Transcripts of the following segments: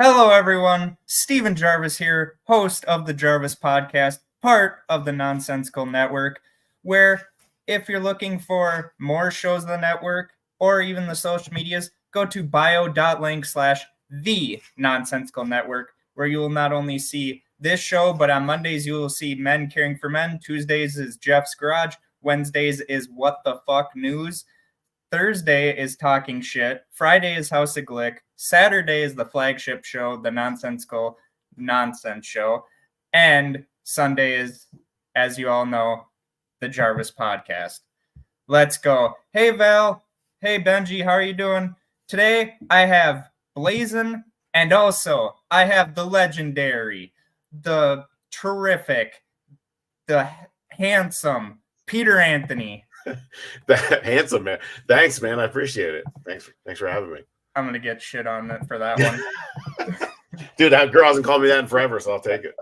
Hello, everyone. Stephen Gervais here, host of the Gervais podcast, part of the Nonsensical Network, where if you're looking for more shows of the network or even the social medias, go to bio.link/the Nonsensical Network, where you will not only see this show, but on Mondays you will see Men Caring for Men. Tuesdays is Jeff's Garage. Wednesdays is What the Fuck News. Thursday is Talking Shit. Friday is House of Glick. Saturday is the flagship show, the Nonsensical Nonsense Show. And Sunday is, as you all know, the Jarvis Podcast. Let's go. Hey, Val. Hey, Benji. How are you doing? Today, I have Blazin', and also I have the legendary, the terrific, the handsome Peter Anthony. That handsome, man. Thanks, man. I appreciate it. Thanks for having me. I'm gonna get shit on it for that one. Dude, that girl hasn't called me that in forever, so I'll take it.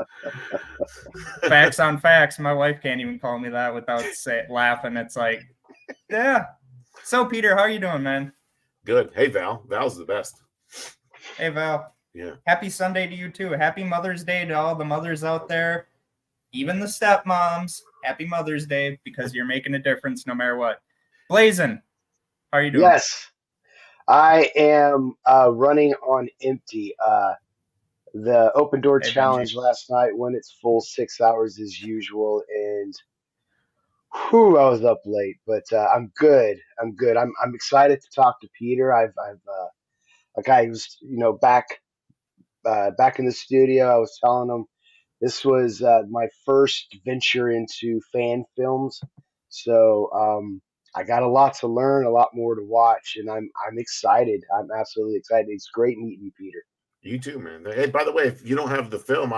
Facts on facts. My wife can't even call me that without laughing. It's like, yeah. So, Peter, how are you doing, man? Good. Hey, Val. Val's the best. Hey, Val. Yeah. Happy Sunday to you, too. Happy Mother's Day to all the mothers out there, even the stepmoms. Happy Mother's Day, because you're making a difference no matter what. Blazin', how are you doing? Yes, I am running on empty. The open door challenge last night went its full 6 hours as usual, and I was up late, but I'm good. I'm excited to talk to Peter. I was back in the studio. I was telling him this was my first venture into fan films, so I got a lot to learn, a lot more to watch, and I'm excited. I'm absolutely excited. It's great meeting you, Peter. You too, man. Hey, by the way, if you don't have the film,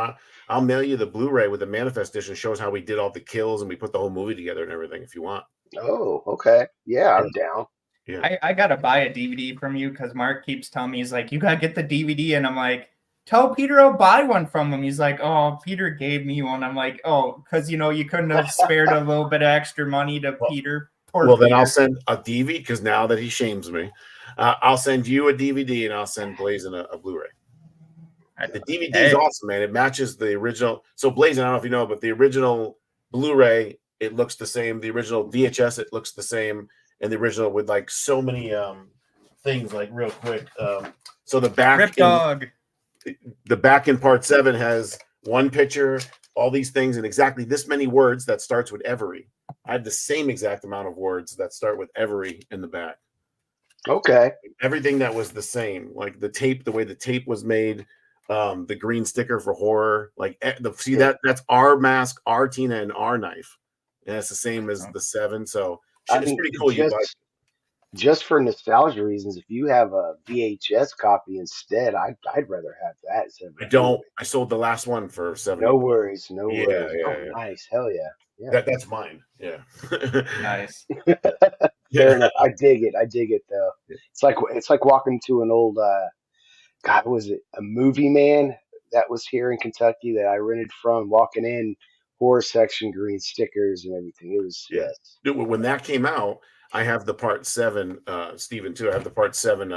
I'll mail you the Blu-ray with the Manifest edition. Shows how we did all the kills and we put the whole movie together and everything. If you want. Oh, okay. Yeah, I'm down. Yeah. I gotta buy a DVD from you because Mark keeps telling me, he's like, you gotta get the DVD, and I'm like, tell Peter I'll buy one from him. He's like, oh, Peter gave me one. I'm like, oh, because you couldn't have spared a little bit of extra money to Peter. Well, then I'll send a DVD because now that he shames me, I'll send you a DVD and I'll send Blazin' a Blu-ray. The DVD is awesome, man. It matches the original. So Blazin', I don't know if you know, but the original Blu-ray, it looks the same. The original VHS, it looks the same. And the original with like so many things, like real quick. So the back Rip Dog. The back in part 7 has one picture, all these things, and exactly this many words that starts with Every. I have the same exact amount of words that start with Every in the back. Okay. Everything that was the same, like the tape, the way the tape was made, the green sticker for horror, like that's our mask, our Tina, and our knife. And it's the same as the 7. So it's pretty cool. Just for nostalgia reasons, if you have a VHS copy instead, I'd rather have that. I don't. I sold the last one for $7. No worries. Yeah. Nice. Hell yeah. That's mine. Yeah. Nice. Fair enough. I dig it though. It's like walking to an old God, was it a Movie Man that was here in Kentucky that I rented from? Walking in, horror section, green stickers and everything. It was yes. Dude, when that came out, I have the part 7, Stephen too. I have the part 7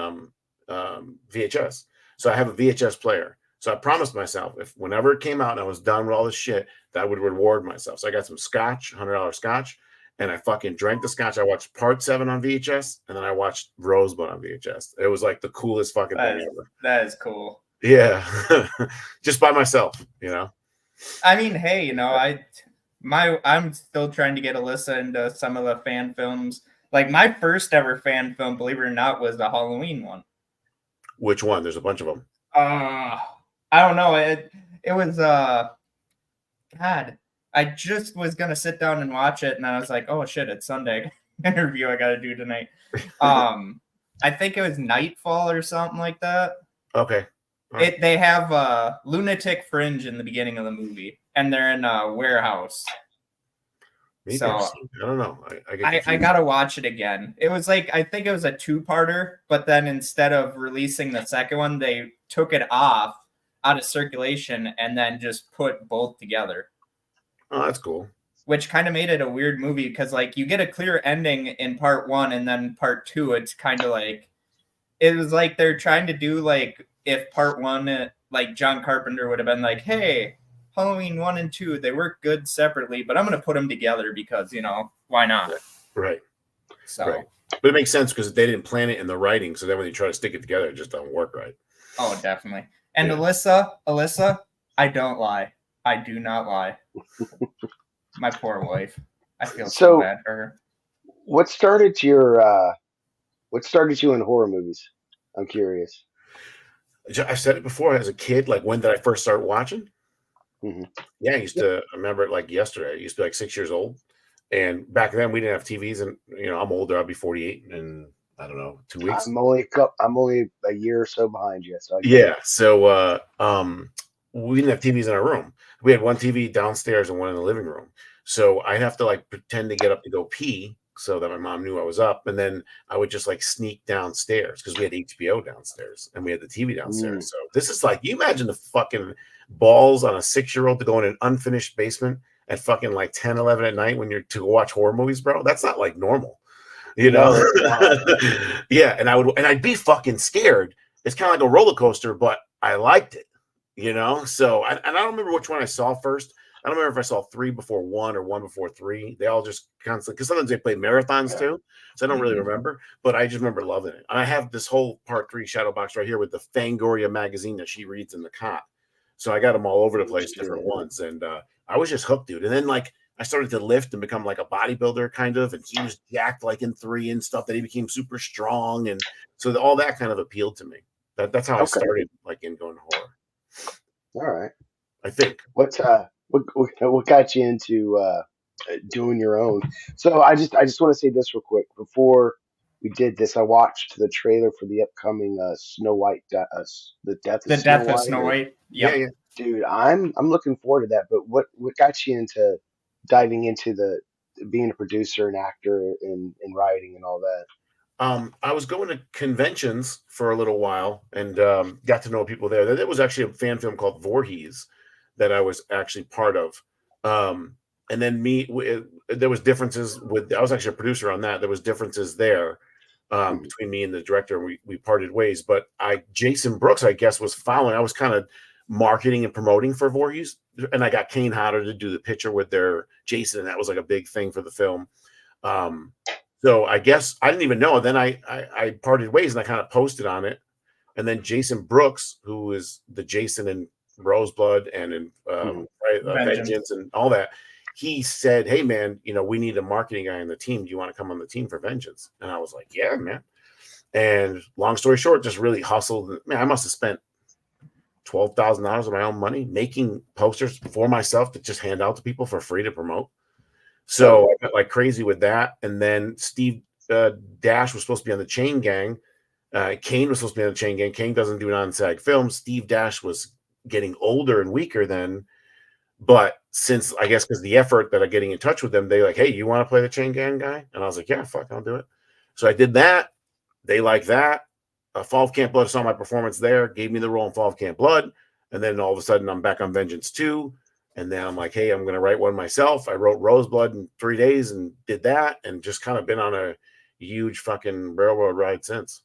VHS. So I have a VHS player. So I promised myself if whenever it came out and I was done with all this shit, that I would reward myself. So I got some scotch, $100 scotch, and I fucking drank the scotch. I watched part 7 on VHS, and then I watched Rosebud on VHS. It was like the coolest fucking thing ever. That is cool. Yeah. Just by myself, I mean, hey, I'm still trying to get Alyssa into some of the fan films. Like my first ever fan film, believe it or not, was the Halloween one. Which one? There's a bunch of them. I don't know. It was God. I just was gonna sit down and watch it, and I was like, oh shit, it's Sunday. Interview I gotta do tonight. I think it was Nightfall or something like that. Okay. Right. They have Lunatic Fringe in the beginning of the movie, and they're in a warehouse. Maybe so I don't know. I gotta watch it again. It was like I think it was a 2-parter, but then instead of releasing the second one, they took it out of circulation and then just put both together. Oh, that's cool. Which kind of made it a weird movie because like you get a clear ending in part 1 and then part 2, it's kind of like it was like they're trying to do like if part 1, like John Carpenter would have been like, hey, Halloween 1 and 2, they work good separately, but I'm going to put them together because, why not? Right. So, right. But it makes sense because they didn't plan it in the writing. So then when you try to stick it together, it just doesn't work right. Oh, definitely. And yeah. Alyssa, I don't lie. I do not lie. My poor wife. I feel so bad for her. What started you in horror movies? I'm curious. I said it before as a kid, like when did I first start watching? Mm-hmm. Yeah, I remember it like yesterday. I used to be like 6 years old. And back then we didn't have TVs, and I'm older. I'll be 48 in I don't know 2 weeks. I'm only a year or so behind you. So yeah. So we didn't have TVs in our room. We had one TV downstairs and one in the living room. So I'd have to like pretend to get up to go pee so that my mom knew I was up, and then I would just like sneak downstairs because we had HBO downstairs and we had the TV downstairs. So this is like, you imagine the fucking balls on a 6-year-old to go in an unfinished basement at fucking like 10, 11 at night when you're to watch horror movies, bro. That's not like normal, No, yeah. And I'd be fucking scared. It's kind of like a roller coaster, but I liked it, So I don't remember which one I saw first. I don't remember if I saw 3 before 1 or 1 before 3. They all just constantly, because sometimes they play marathons too, so I don't really remember. But I just remember loving it. And I have this whole part 3 shadow box right here with the Fangoria magazine that she reads in the cot. So I got them all over the place, different ones, and I was just hooked, dude. And then like I started to lift and become like a bodybuilder kind of, and he was jacked like in 3 and stuff. That he became super strong, and so all that kind of appealed to me. That's how I started like in going horror. All right, I think. What got you into doing your own? So I just want to say this real quick before we did this. I watched the trailer for the upcoming Snow White, the Death of Snow White. Yep. Yeah, dude, I'm looking forward to that. But what got you into diving into being a producer and actor and writing and all that? I was going to conventions for a little while and got to know people there. There was actually a fan film called Voorhees that I was actually part of. And then there was differences I was actually a producer on that. There was differences there between me and the director. And we parted ways. But Jason Brooks, I guess, was following. I was kind of marketing and promoting for Voorhees. And I got Kane Hodder to do the picture with their Jason. And that was like a big thing for the film. So I guess I didn't even know. Then I parted ways and I kind of posted on it. And then Jason Brooks, who is the Jason in Roseblood and in Vengeance and all that, he said, hey, man, we need a marketing guy on the team. Do you want to come on the team for Vengeance? And I was like, yeah, man. And long story short, just really hustled. Man, I must have spent $12,000 of my own money making posters for myself to just hand out to people for free to promote. So I got like crazy with that. And then Steve Dash was supposed to be on the Chain Gang. Kane was supposed to be on the Chain Gang. Kane doesn't do non-SAG films. Steve Dash was getting older and weaker then. But since, I guess, because the effort that I'm getting in touch with them, they like, hey, you want to play the Chain Gang guy? And I was like, yeah, fuck, I'll do it. So I did that. They like that. Fall of Camp Blood saw my performance there, gave me the role in Fall of Camp Blood. And then all of a sudden I'm back on Vengeance 2. And then I'm like, hey, I'm going to write one myself. I wrote Roseblood in 3 days and did that, and just kind of been on a huge fucking railroad ride since.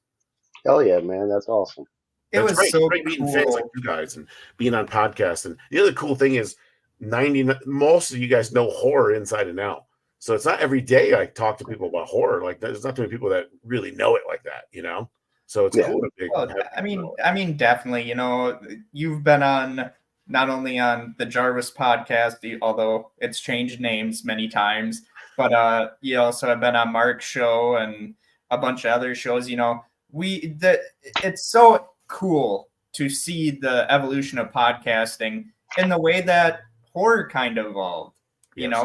Hell yeah, man. That's awesome. It was great. so great meeting cool. fans like you guys and being on podcasts. And the other cool thing is most of you guys know horror inside and out. So it's not every day I talk to people about horror. Like there's not too many people that really know it like that, So it's cool. I mean, definitely, you've been on not only on the Gervais podcast, although it's changed names many times, but you also have been on Mark's show and a bunch of other shows. It's so cool to see the evolution of podcasting in the way that horror kind of evolved.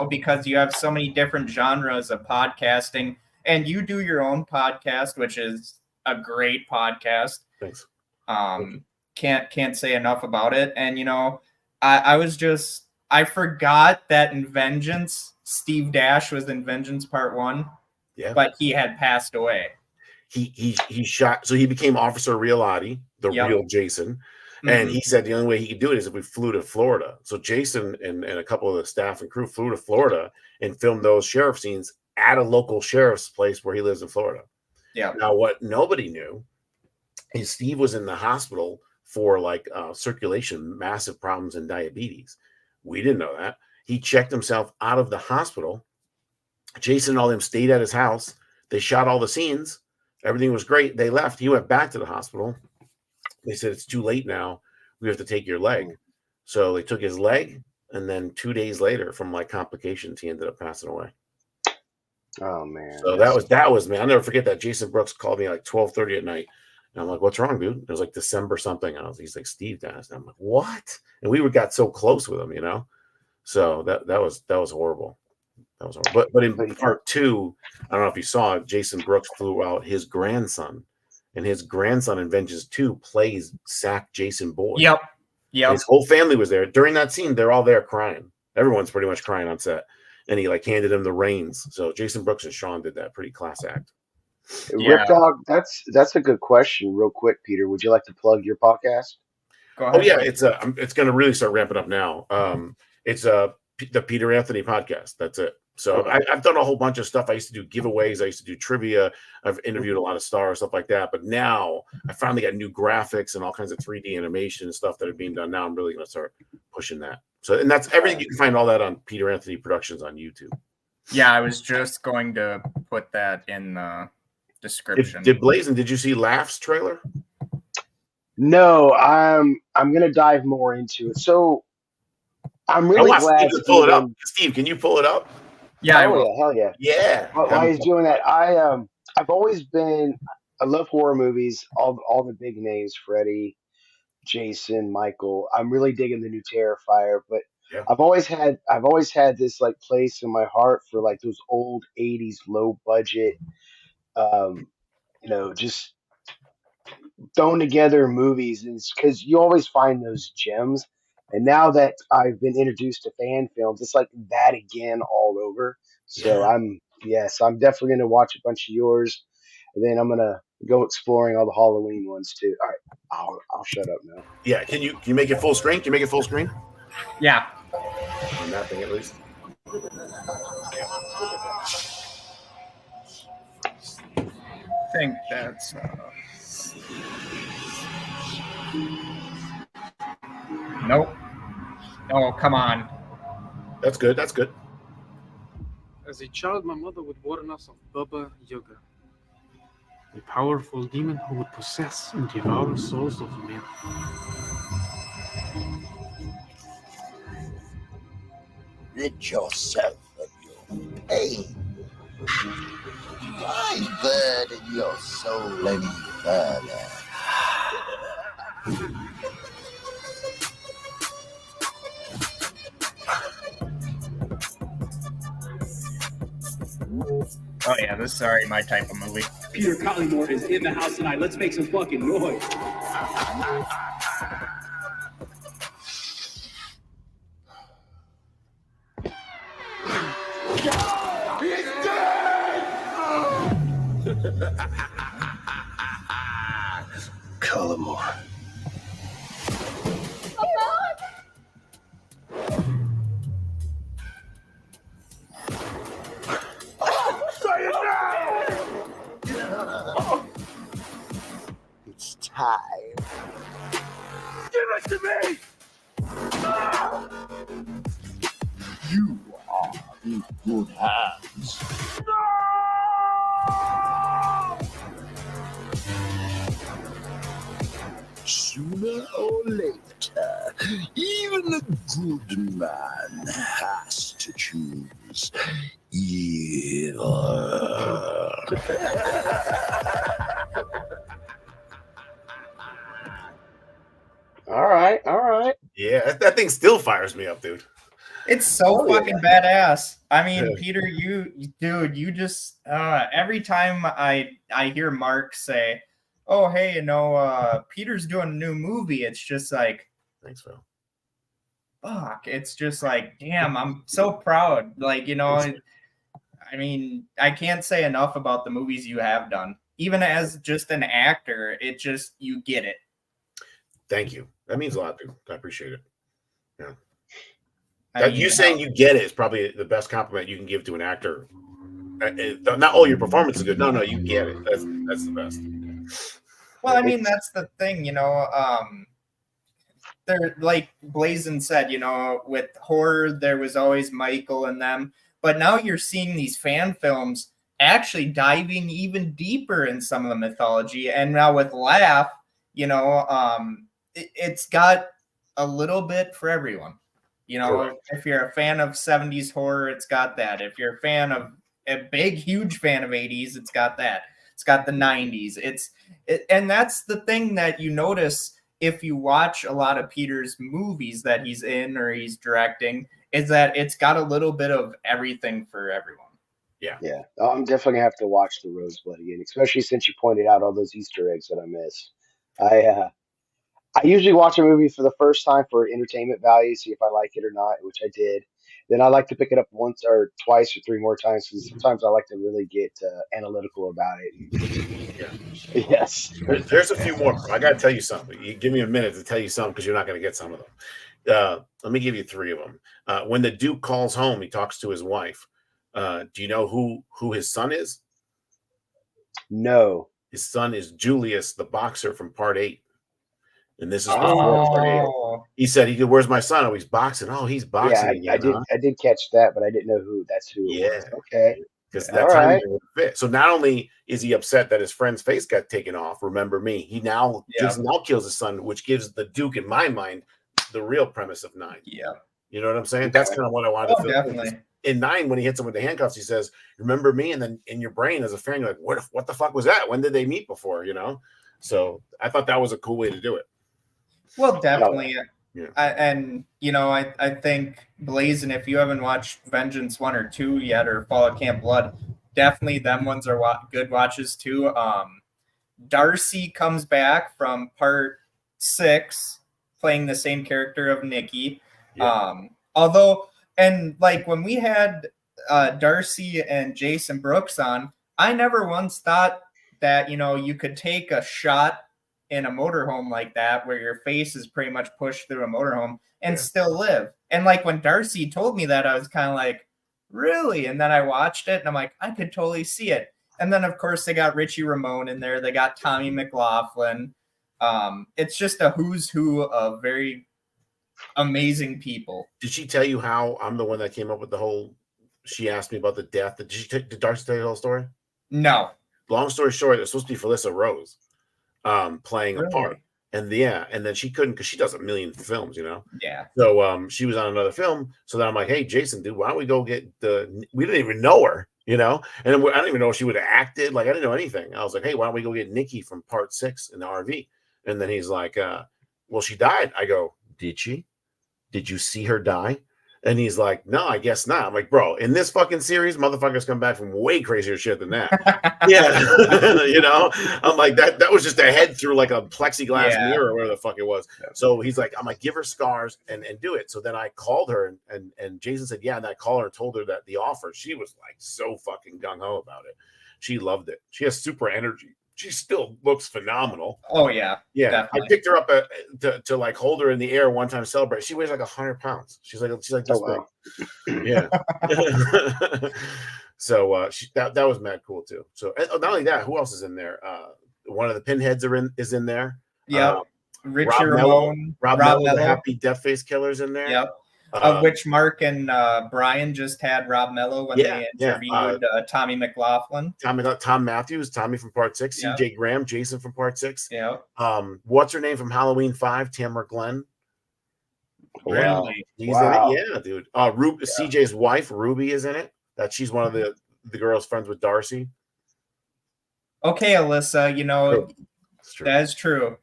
Because you have so many different genres of podcasting, and you do your own podcast, which is a great podcast. Thanks. Can't say enough about it. And I forgot that in Vengeance, Steve Dash was in Vengeance Part 1. Yeah. But he had passed away. He shot, so he became Officer Realotti, the real Jason. And he said the only way he could do it is if we flew to Florida. So Jason and a couple of the staff and crew flew to Florida and filmed those sheriff scenes at a local sheriff's place where he lives in Florida. Yeah. Now, what nobody knew is Steve was in the hospital for like circulation, massive problems and diabetes. We didn't know that. He checked himself out of the hospital. Jason and all them stayed at his house. They shot all the scenes. Everything was great. They left. He went back to the hospital. They said, it's too late now. We have to take your leg. So they took his leg. And then 2 days later, from like complications, he ended up passing away. Oh man. So that was man. I'll never forget that. Jason Brooks called me like 12:30 at night. And I'm like, what's wrong, dude? It was like December something. He's like, Steve died. And I'm like, what? And we got so close with him, you know? So that was horrible. That was horrible. But in part 2, I don't know if you saw it, Jason Brooks flew out his grandson, and his grandson in Vengeance 2 plays Sack Jason Boyd. Yep. His whole family was there. During that scene, they're all there crying. Everyone's pretty much crying on set. And he like handed him the reins. So Jason Brooks and Sean did that pretty class act. Rip Dog, that's a good question. Real quick, Peter, would you like to plug your podcast? Go ahead. Oh yeah, it's going to really start ramping up now. It's the Peter Anthony podcast. That's it. So I've done a whole bunch of stuff. I used to do giveaways. I used to do trivia. I've interviewed a lot of stars, stuff like that. But now I finally got new graphics and all kinds of 3D animation and stuff that are being done. Now I'm really going to start pushing that. So, and that's everything. You can find all that on Peter Anthony Productions on YouTube. Yeah, I was just going to put that in the description. Did Blazin', did you see Laugh's trailer? No, I'm gonna dive more into it. So I'm really glad Steve to pull it up. Steve, can you pull it up? Yeah, hell yeah. Yeah. While he's doing that, I've always been, I love horror movies, all the big names, Freddy, Jason, Michael. I'm really digging the new Terrifier, but yeah. I've always had this like place in my heart for like those old 80s low budget just thrown together movies, and because you always find those gems. And now that I've been introduced to fan films, it's like that again all over. So I'm definitely going to watch a bunch of yours, and then I'm going to go exploring all the Halloween ones too. All right, I'll shut up now. Yeah, can you make it full screen? Can you make it full screen? Yeah. On that thing at least. I think that's nope. Oh, come on. That's good. That's good. As a child, my mother would warn us of Baba Yaga, a powerful demon who would possess and devour souls of men. Rid yourself of your pain. Why burden your soul any further? Oh yeah, this is already my type of movie. Peter Collymore is in the house tonight. Let's make some fucking noise. He's dead! Collymore. It's time. Give it to me! You are in good hands. Sooner or later, even a good man has to choose evil. All right. Yeah, that thing still fires me up, dude. It's so fucking badass. I mean, Peter, you just every time I hear Mark say, "Oh, hey, Peter's doing a new movie," it's just like, thanks, Phil. Fuck! It's just like, damn, I'm so proud. Like, I mean, I can't say enough about the movies you have done. Even as just an actor, you get it. Thank you. That means a lot, dude. I appreciate it. Yeah. You saying you get it is probably the best compliment you can give to an actor. Not all your performance is good. No, you get it. That's the best. Well, I mean, that's the thing, they're like Blazin said, with horror, there was always Michael and them. But now you're seeing these fan films actually diving even deeper in some of the mythology. And now with Laugh, it's got a little bit for everyone. Correct. If you're a fan of 70s horror, it's got that. If you're a huge fan of 80s, it's got that. It's got the 90s. And that's the thing that you notice if you watch a lot of Peter's movies that he's in or he's directing, is that it's got a little bit of everything for everyone. Yeah. Yeah. I'm definitely gonna have to watch the Rosebud again, especially since you pointed out all those Easter eggs that I missed. I usually watch a movie for the first time for entertainment value, see if I like it or not, which I did. Then I like to pick it up once or twice or three more times because sometimes I like to really get analytical about it. Yeah. Yes. There's a few more. I got to tell you something. You give me a minute to tell you something because you're not going to get some of them. Let me give you three of them. When the Duke calls home, he talks to his wife. Do you know who his son is? No. His son is Julius, the boxer from Part 8. And this is before Part 8. He said, "Where's my son? Oh, he's boxing. Oh, he's boxing." Yeah, I did catch that, but I didn't know who. That's who. Yeah. It was. Okay. Because that time he would fit. So not only is he upset that his friend's face got taken off, remember me, Jason now kills his son, which gives the Duke, in my mind, the real premise of 9. Yeah. You know what I'm saying? Okay. That's kind of what I wanted to feel. Definitely. In 9, when he hits him with the handcuffs, he says, "Remember me?" And then in your brain as a fan, you're like, what the fuck was that? When did they meet before? So I thought that was a cool way to do it. Well, definitely. Yeah. I think Blazin', if you haven't watched Vengeance 1 or 2 yet, or Fall of Camp Blood, definitely them ones are good watches too. Darcy comes back from Part 6 playing the same character of Nikki. Yeah. When we had Darcy and Jason Brooks on, I never once thought that, you could take a shot in a motorhome like that where your face is pretty much pushed through a motorhome and still live. And when Darcy told me that, I was kind of like, really? And then I watched it and I'm like, I could totally see it. And then of course they got Richie Ramone in there. They got Tommy McLaughlin. It's just a who's who of very amazing people. Did she tell you how I'm the one that came up with the whole, she asked me about the death. Did Darcy tell you the whole story? No. Long story short, it's supposed to be Felissa Rose. Playing a part, and then she couldn't because she does a million films, Yeah. So she was on another film. So then I'm like, "Hey, Jason, dude, why don't we go get we didn't even know her, and I don't even know if she would have acted. Like I didn't know anything. I was like, "Hey, why don't we go get Nikki from Part 6 in the RV?" And then he's like, "Well, she died." I go, "Did she? Did you see her die?" And he's like, "No, I guess not." I'm like, "Bro, in this fucking series, motherfuckers come back from way crazier shit than that." Yeah. I'm like, that was just a head through like a plexiglass mirror or whatever the fuck it was. So he's like, I'm like, give her scars and do it. So then I called her and Jason said, yeah. And I called her and told her that the offer, she was like so fucking gung-ho about it. She loved it. She has super energy. She still looks phenomenal. Oh yeah. Yeah. Definitely. I picked her up to like hold her in the air one time, celebrate. She weighs like 100 pounds. She's like this big. Yeah. So that was mad cool too. So not only that, who else is in there? One of the Pinheads is in there. Yeah. Richie Ramone, Rob Mello, the Happy Death Face Killer's in there. Yep. Which Mark and Brian just had Rob Mello when they interviewed Tommy McLaughlin. Tom Matthews, Tommy from Part 6, CJ Graham, Jason from Part 6. Yeah. What's her name from Halloween 5? Tamara Glenn. Really? He's in it. Yeah, dude. CJ's wife, Ruby, is in it. She's one of the girls friends with Darcy. Okay, Alyssa, that is true.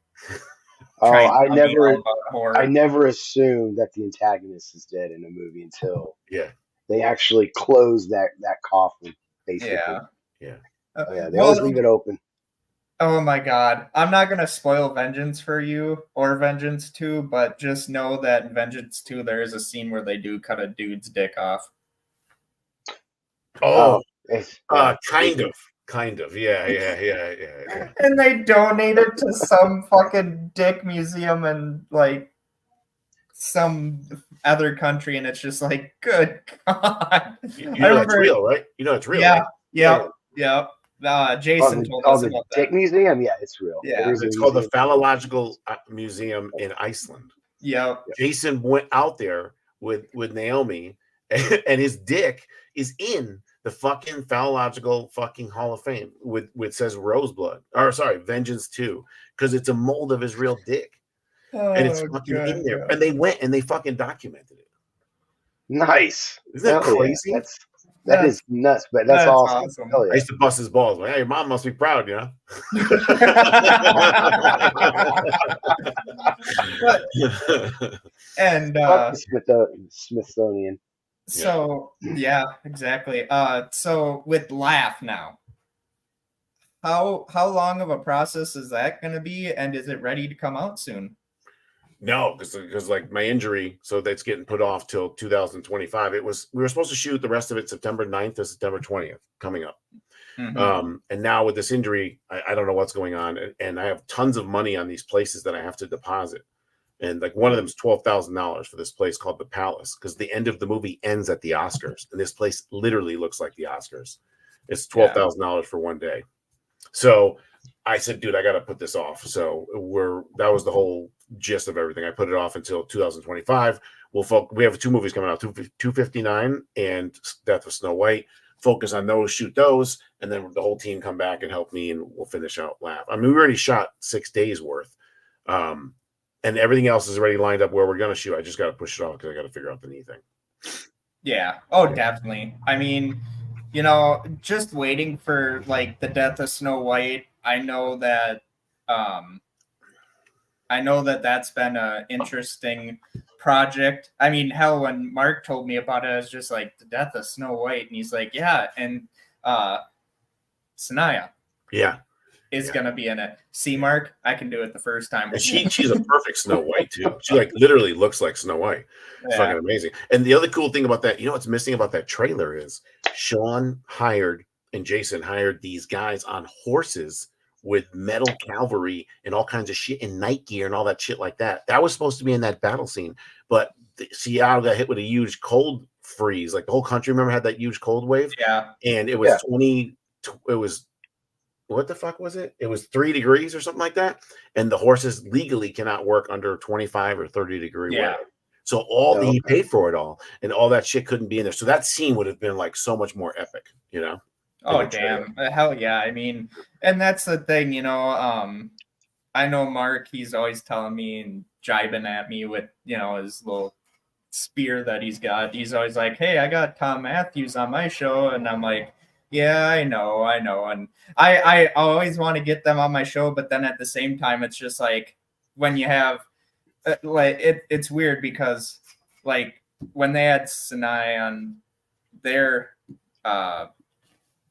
I never assumed that the antagonist is dead in a movie until they actually close that coffin, basically. Yeah. They always leave it open. Oh my God. I'm not going to spoil Vengeance for you or Vengeance 2, but just know that in Vengeance 2, there is a scene where they do cut a dude's dick off. Oh, kind of. Yeah. And they donate it to some fucking dick museum in like some other country, and it's just like, good God. You know it's real, right? You know it's real. Yeah. Right? Yeah. Jason told us about the dick museum. Yeah, it's real. Yeah, it's called the Phallological Museum in Iceland. Yep. Jason went out there with Naomi, and his dick is in the fucking phallological fucking Hall of Fame with says Roseblood, or sorry, Vengeance 2, because it's a mold of his real dick. And it's fucking in there. And they went and they fucking documented it. Nice. Isn't that Hell yeah. crazy? That is nuts, but that's awesome. Hell I yeah. used to bust his balls. Like, hey, your mom must be proud, you know? And Fuck the Smithsonian. so yeah, exactly. So with Laugh now, how long of a process is that going to be, and is it ready to come out soon? No, because like my injury, so that's getting put off till 2025. We were supposed to shoot the rest of it September 9th to September 20th coming up. Mm-hmm. And now with this injury, I don't know what's going on, and I have tons of money on these places that I have to deposit. And like one of them is $12,000 for this place called the Palace, because the end of the movie ends at the Oscars, and this place literally looks like the Oscars. It's $12,000 for one day. So I said, dude, I got to put this off. So that was the whole gist of everything. I put it off until 2025. We have 2 movies coming out, 259 and Death of Snow White. Focus on those, shoot those, and then the whole team come back and help me, and we'll finish out Laugh. I mean, we already shot 6 days worth. And everything else is already lined up where we're going to shoot. I just got to push it off because I got to figure out the knee thing. Yeah. Oh, definitely. I mean, you know, just waiting for like the Death of Snow White. I know that that's been an interesting project. I mean, hell, when Mark told me about it, I was just like, the Death of Snow White, and he's like, yeah, and Sanaya. Yeah. Is gonna be in it. See, Mark, I can do it the first time. And she's a perfect Snow White too. She like literally looks like Snow White. It's fucking amazing. And the other cool thing about that, you know what's missing about that trailer is Sean and Jason hired these guys on horses with metal cavalry and all kinds of shit in night gear and all that shit like that. That was supposed to be in that battle scene, but Seattle got hit with a huge cold freeze. Like the whole country, remember, had that huge cold wave. Yeah, and it was what the fuck was it? It was 3 degrees or something like that. And the horses legally cannot work under 25 or 30 degree weather. So he paid for it all, and all that shit couldn't be in there. So that scene would have been like so much more epic, you know? Oh, damn. Hell yeah. I mean, and that's the thing, you know, I know Mark, he's always telling me and jibing at me with, you know, his little spear that he's got. He's always like, hey, I got Tom Matthews on my show. And I'm like, yeah, I know. And I always want to get them on my show, but then at the same time, it's just like when you have it's weird because like when they had Sinai on their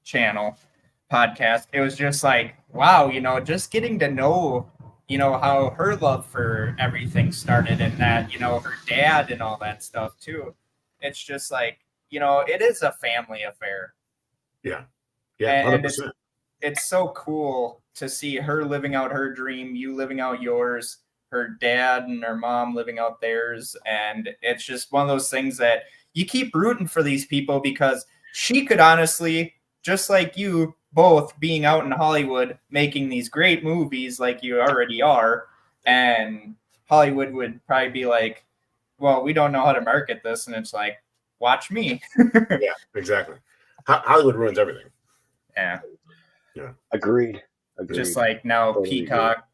channel podcast, it was just like, wow, you know, just getting to know, you know, how her love for everything started, and that, you know, her dad and all that stuff too. It's just like, you know, it is a family affair. Yeah, and it's so cool to see her living out her dream, you living out yours, her dad and her mom living out theirs, and it's just one of those things that you keep rooting for these people, because she could honestly, just like you both being out in Hollywood making these great movies like you already are, and Hollywood would probably be like, well, we don't know how to market this, and it's like, watch me. Yeah, exactly. Hollywood ruins everything. Yeah. Agreed. Just like now, totally Peacock,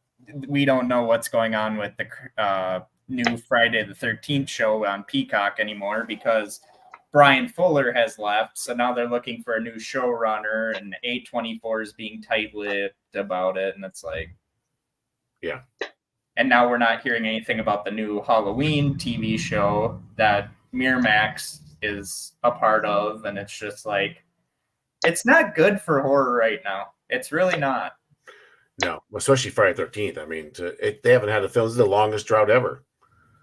we don't know what's going on with the new Friday the 13th show on Peacock anymore, because Brian Fuller has left. So now they're looking for a new showrunner, and A24 is being tight-lipped about it. And it's like, yeah. And now we're not hearing anything about the new Halloween TV show that Miramax is a part of. And it's just like, it's not good for horror right now. It's really not. No, especially Friday the 13th. I mean, they haven't had a film. This is the longest drought ever.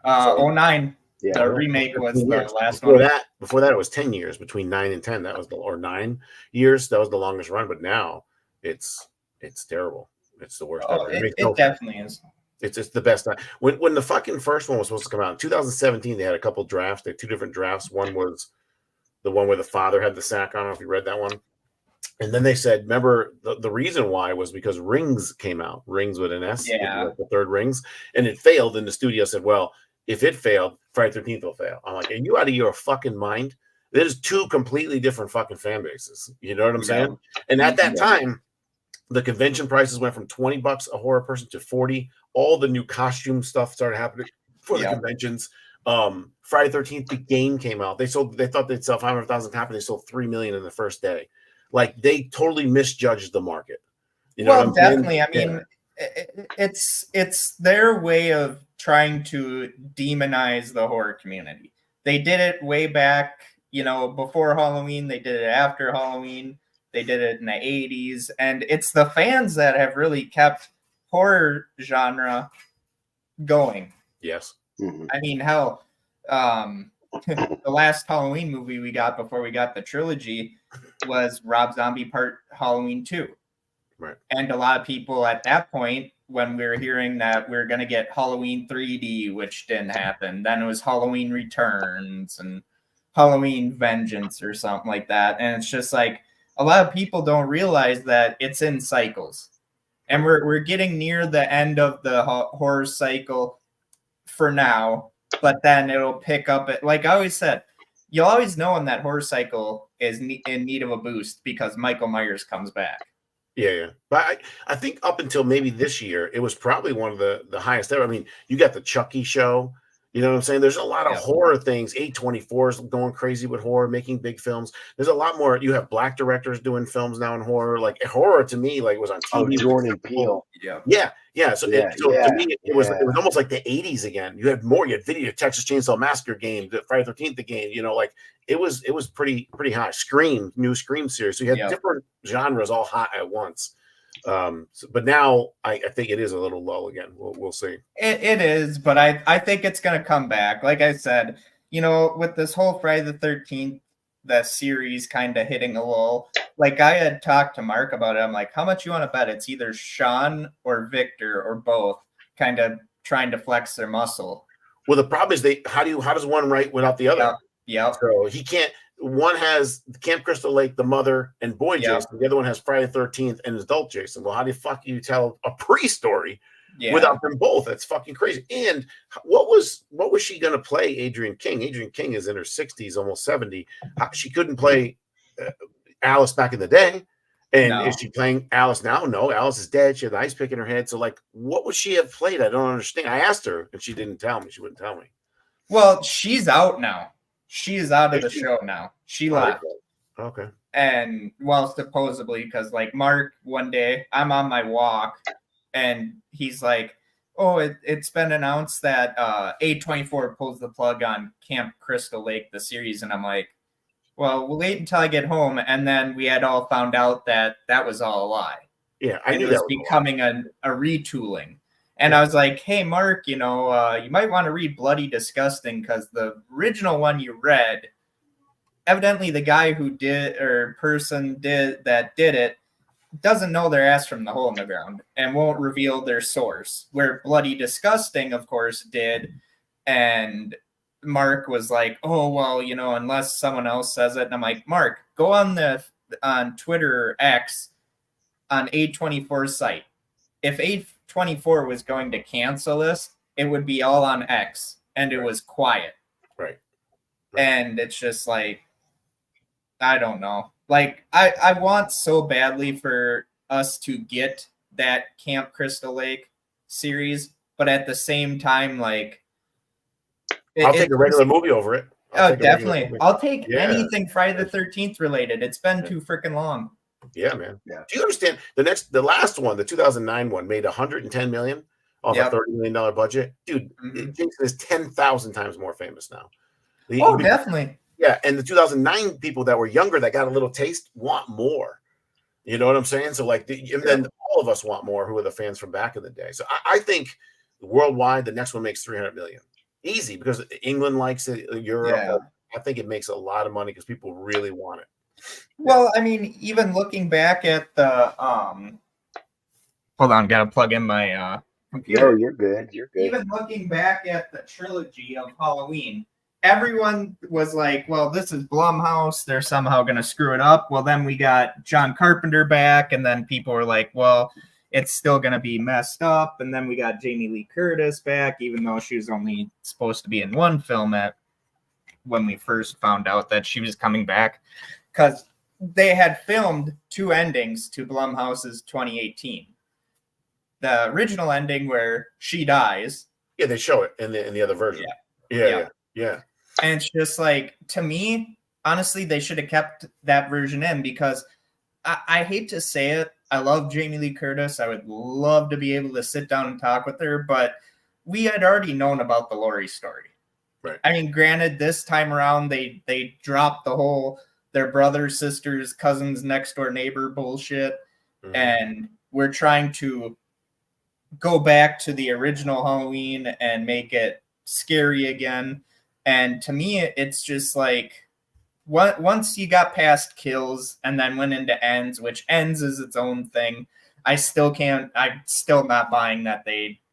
09. Yeah, the remake was the last one. Before that, it was 10 years, between 9 and 10. That was or 9 years. That was the longest run. But now it's terrible. It's the worst ever. It definitely is. It's the best time. When the fucking first one was supposed to come out in 2017, they had a couple drafts. They had 2 different drafts. One was the one where the father had the sack on. I don't know if you read that one. And then they said, remember, the reason why was because Rings came out. Rings with an S. Yeah. The third Rings. And it failed. And the studio said, well, if it failed, Friday 13th will fail. I'm like, are you out of your fucking mind? There's two completely different fucking fan bases. You know what I'm saying? And at that time, the convention prices went from $20 a horror person to 40. All the new costume stuff started happening for the conventions. Friday 13th, the game came out. They thought they'd sell 500,000 copies. They sold 3 million in the first day. Like, they totally misjudged the market. You know what I'm definitely. saying? I mean, it's their way of trying to demonize the horror community. They did it way back, before Halloween. They did it after Halloween. They did it in the 80s. And it's the fans that have really kept horror genre going. Yes. I mean, hell, the last Halloween movie we got before we got the trilogy was Rob Zombie Part Halloween 2. Right. And a lot of people at that point, when we were hearing that we are going to get Halloween 3D, which didn't happen, then it was Halloween Returns and Halloween Vengeance or something like that. And it's just like, a lot of people don't realize that it's in cycles. And we're getting near the end of the horror cycle for now, but then it'll pick up like I always said, you'll always know when that horror cycle is in need of a boost because Michael Myers comes back. Yeah. But I think up until maybe this year, it was probably one of the highest ever. I mean, you got the Chucky show. You know what I'm saying? There's a lot of horror things. A24 is going crazy with horror, making big films. There's a lot more. You have black directors doing films now in horror. Like horror to me, like was on TV. Jordan Peele. Yeah. So to me, it was almost like the 80s again. You had more. You had video, Texas Chainsaw Massacre game, the Friday 13th the game. Like it was pretty high. Scream, new Scream series. So you had different genres all hot at once. But now I think it is a little low again. We'll see. It is, but I think it's going to come back. Like I said, with this whole Friday the 13th, the series kind of hitting a lull. Like I had talked to Mark about it. I'm like, how much you want to bet? It's either Sean or Victor or both, kind of trying to flex their muscle. Well, the problem is how does one write without the other? Yeah. So he can't. One has Camp Crystal Lake, the mother, and boy Jason. The other one has Friday the 13th and adult Jason. Well, how do you tell a pre-story without them both? That's fucking crazy. And what was she going to play Adrienne King? Adrienne King is in her 60s, almost 70. She couldn't play Alice back in the day. And is she playing Alice now? No, Alice is dead. She had the ice pick in her head. So, like, what would she have played? I don't understand. I asked her, and she didn't tell me. She wouldn't tell me. Well, she's out now. She's out of the show now. She left. Okay. And supposedly, because like Mark, one day I'm on my walk and he's like, oh, it's been announced that A24 pulls the plug on Camp Crystal Lake, the series. And I'm like, well, we'll wait until I get home. And then we had all found out that was all a lie. Yeah, I knew it was becoming a retooling. And I was like, hey, Mark, you might want to read Bloody Disgusting because the original one you read, evidently the guy who did it doesn't know their ass from the hole in the ground and won't reveal their source. Where Bloody Disgusting, of course, did. And Mark was like, oh, well, unless someone else says it. And I'm like, Mark, go on Twitter X on A24's site. If A24 was going to cancel this, it would be all on X, and it was quiet. Right. And it's just like, I don't know. Like, I want so badly for us to get that Camp Crystal Lake series, but at the same time, like... I'll take a regular movie over it. Definitely. I'll take anything Friday the 13th related. It's been too freaking long. Yeah, man. Yeah. Do you understand the last one, the 2009 one, made 110 million off a $30 million budget? Dude, Jason is 10,000 times more famous now. Definitely. Yeah, and the 2009 people that were younger that got a little taste want more. You know what I'm saying? So and then all of us want more who are the fans from back in the day. So I think worldwide, the next one makes 300 million. Easy, because England likes it, Europe. Yeah. I think it makes a lot of money because people really want it. Well, I mean, even looking back at the hold on, gotta plug in my computer. No, you're good. Even looking back at the trilogy of Halloween, everyone was like, well, this is Blumhouse. They're somehow gonna screw it up. Well, then we got John Carpenter back, and then people were like, well, it's still going to be messed up. And then we got Jamie Lee Curtis back, even though she was only supposed to be in one film when we first found out that she was coming back, because they had filmed 2 endings to Blumhouse's 2018. The original ending where she dies. Yeah, they show it in the other version. Yeah. And it's just like, to me, honestly, they should have kept that version in, because I hate to say it, I love Jamie Lee Curtis. I would love to be able to sit down and talk with her, but we had already known about the Lori story. Right. I mean, granted, this time around, they dropped the whole their brothers, sisters, cousins, next door neighbor bullshit, and we're trying to go back to the original Halloween and make it scary again. And to me, it's just like, once you got past kills and then went into ends, which ends is its own thing, I'm still not buying that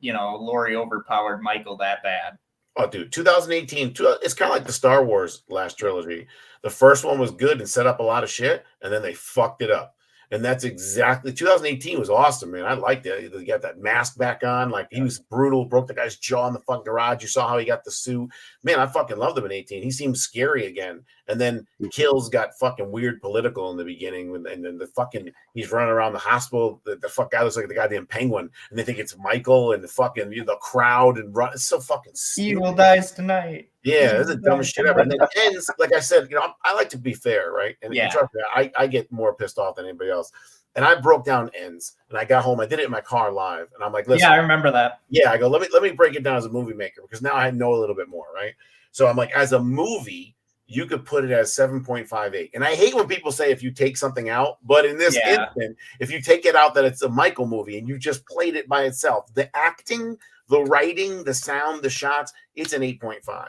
Lori overpowered Michael that bad. Oh, dude, 2018, it's kind of like the Star Wars last trilogy. The first one was good and set up a lot of shit, and then they fucked it up. And that's exactly 2018 was awesome, man. I liked it. He got that mask back on. Like, he was brutal, broke the guy's jaw in the fucking garage. You saw how he got the suit. Man, I fucking loved him in 18. He seemed scary again. And then Kills got fucking weird political in the beginning. And then the fucking, he's running around the hospital. The fuck guy looks like the goddamn penguin. And they think it's Michael, and the fucking, the crowd and run. It's so fucking stupid. Evil dies tonight. Yeah, that's the dumbest shit ever. And then ends, like I said, I like to be fair, right? And trust me, I get more pissed off than anybody else. And I broke down ends, and I got home. I did it in my car live, and I'm like, listen. Yeah, I remember that. Yeah, I go, let me break it down as a movie maker, because now I know a little bit more, right? So I'm like, as a movie, you could put it as 7.58. And I hate when people say if you take something out, but in this instant, if you take it out that it's a Michael movie and you just played it by itself, the acting, the writing, the sound, the shots, it's an 8.5.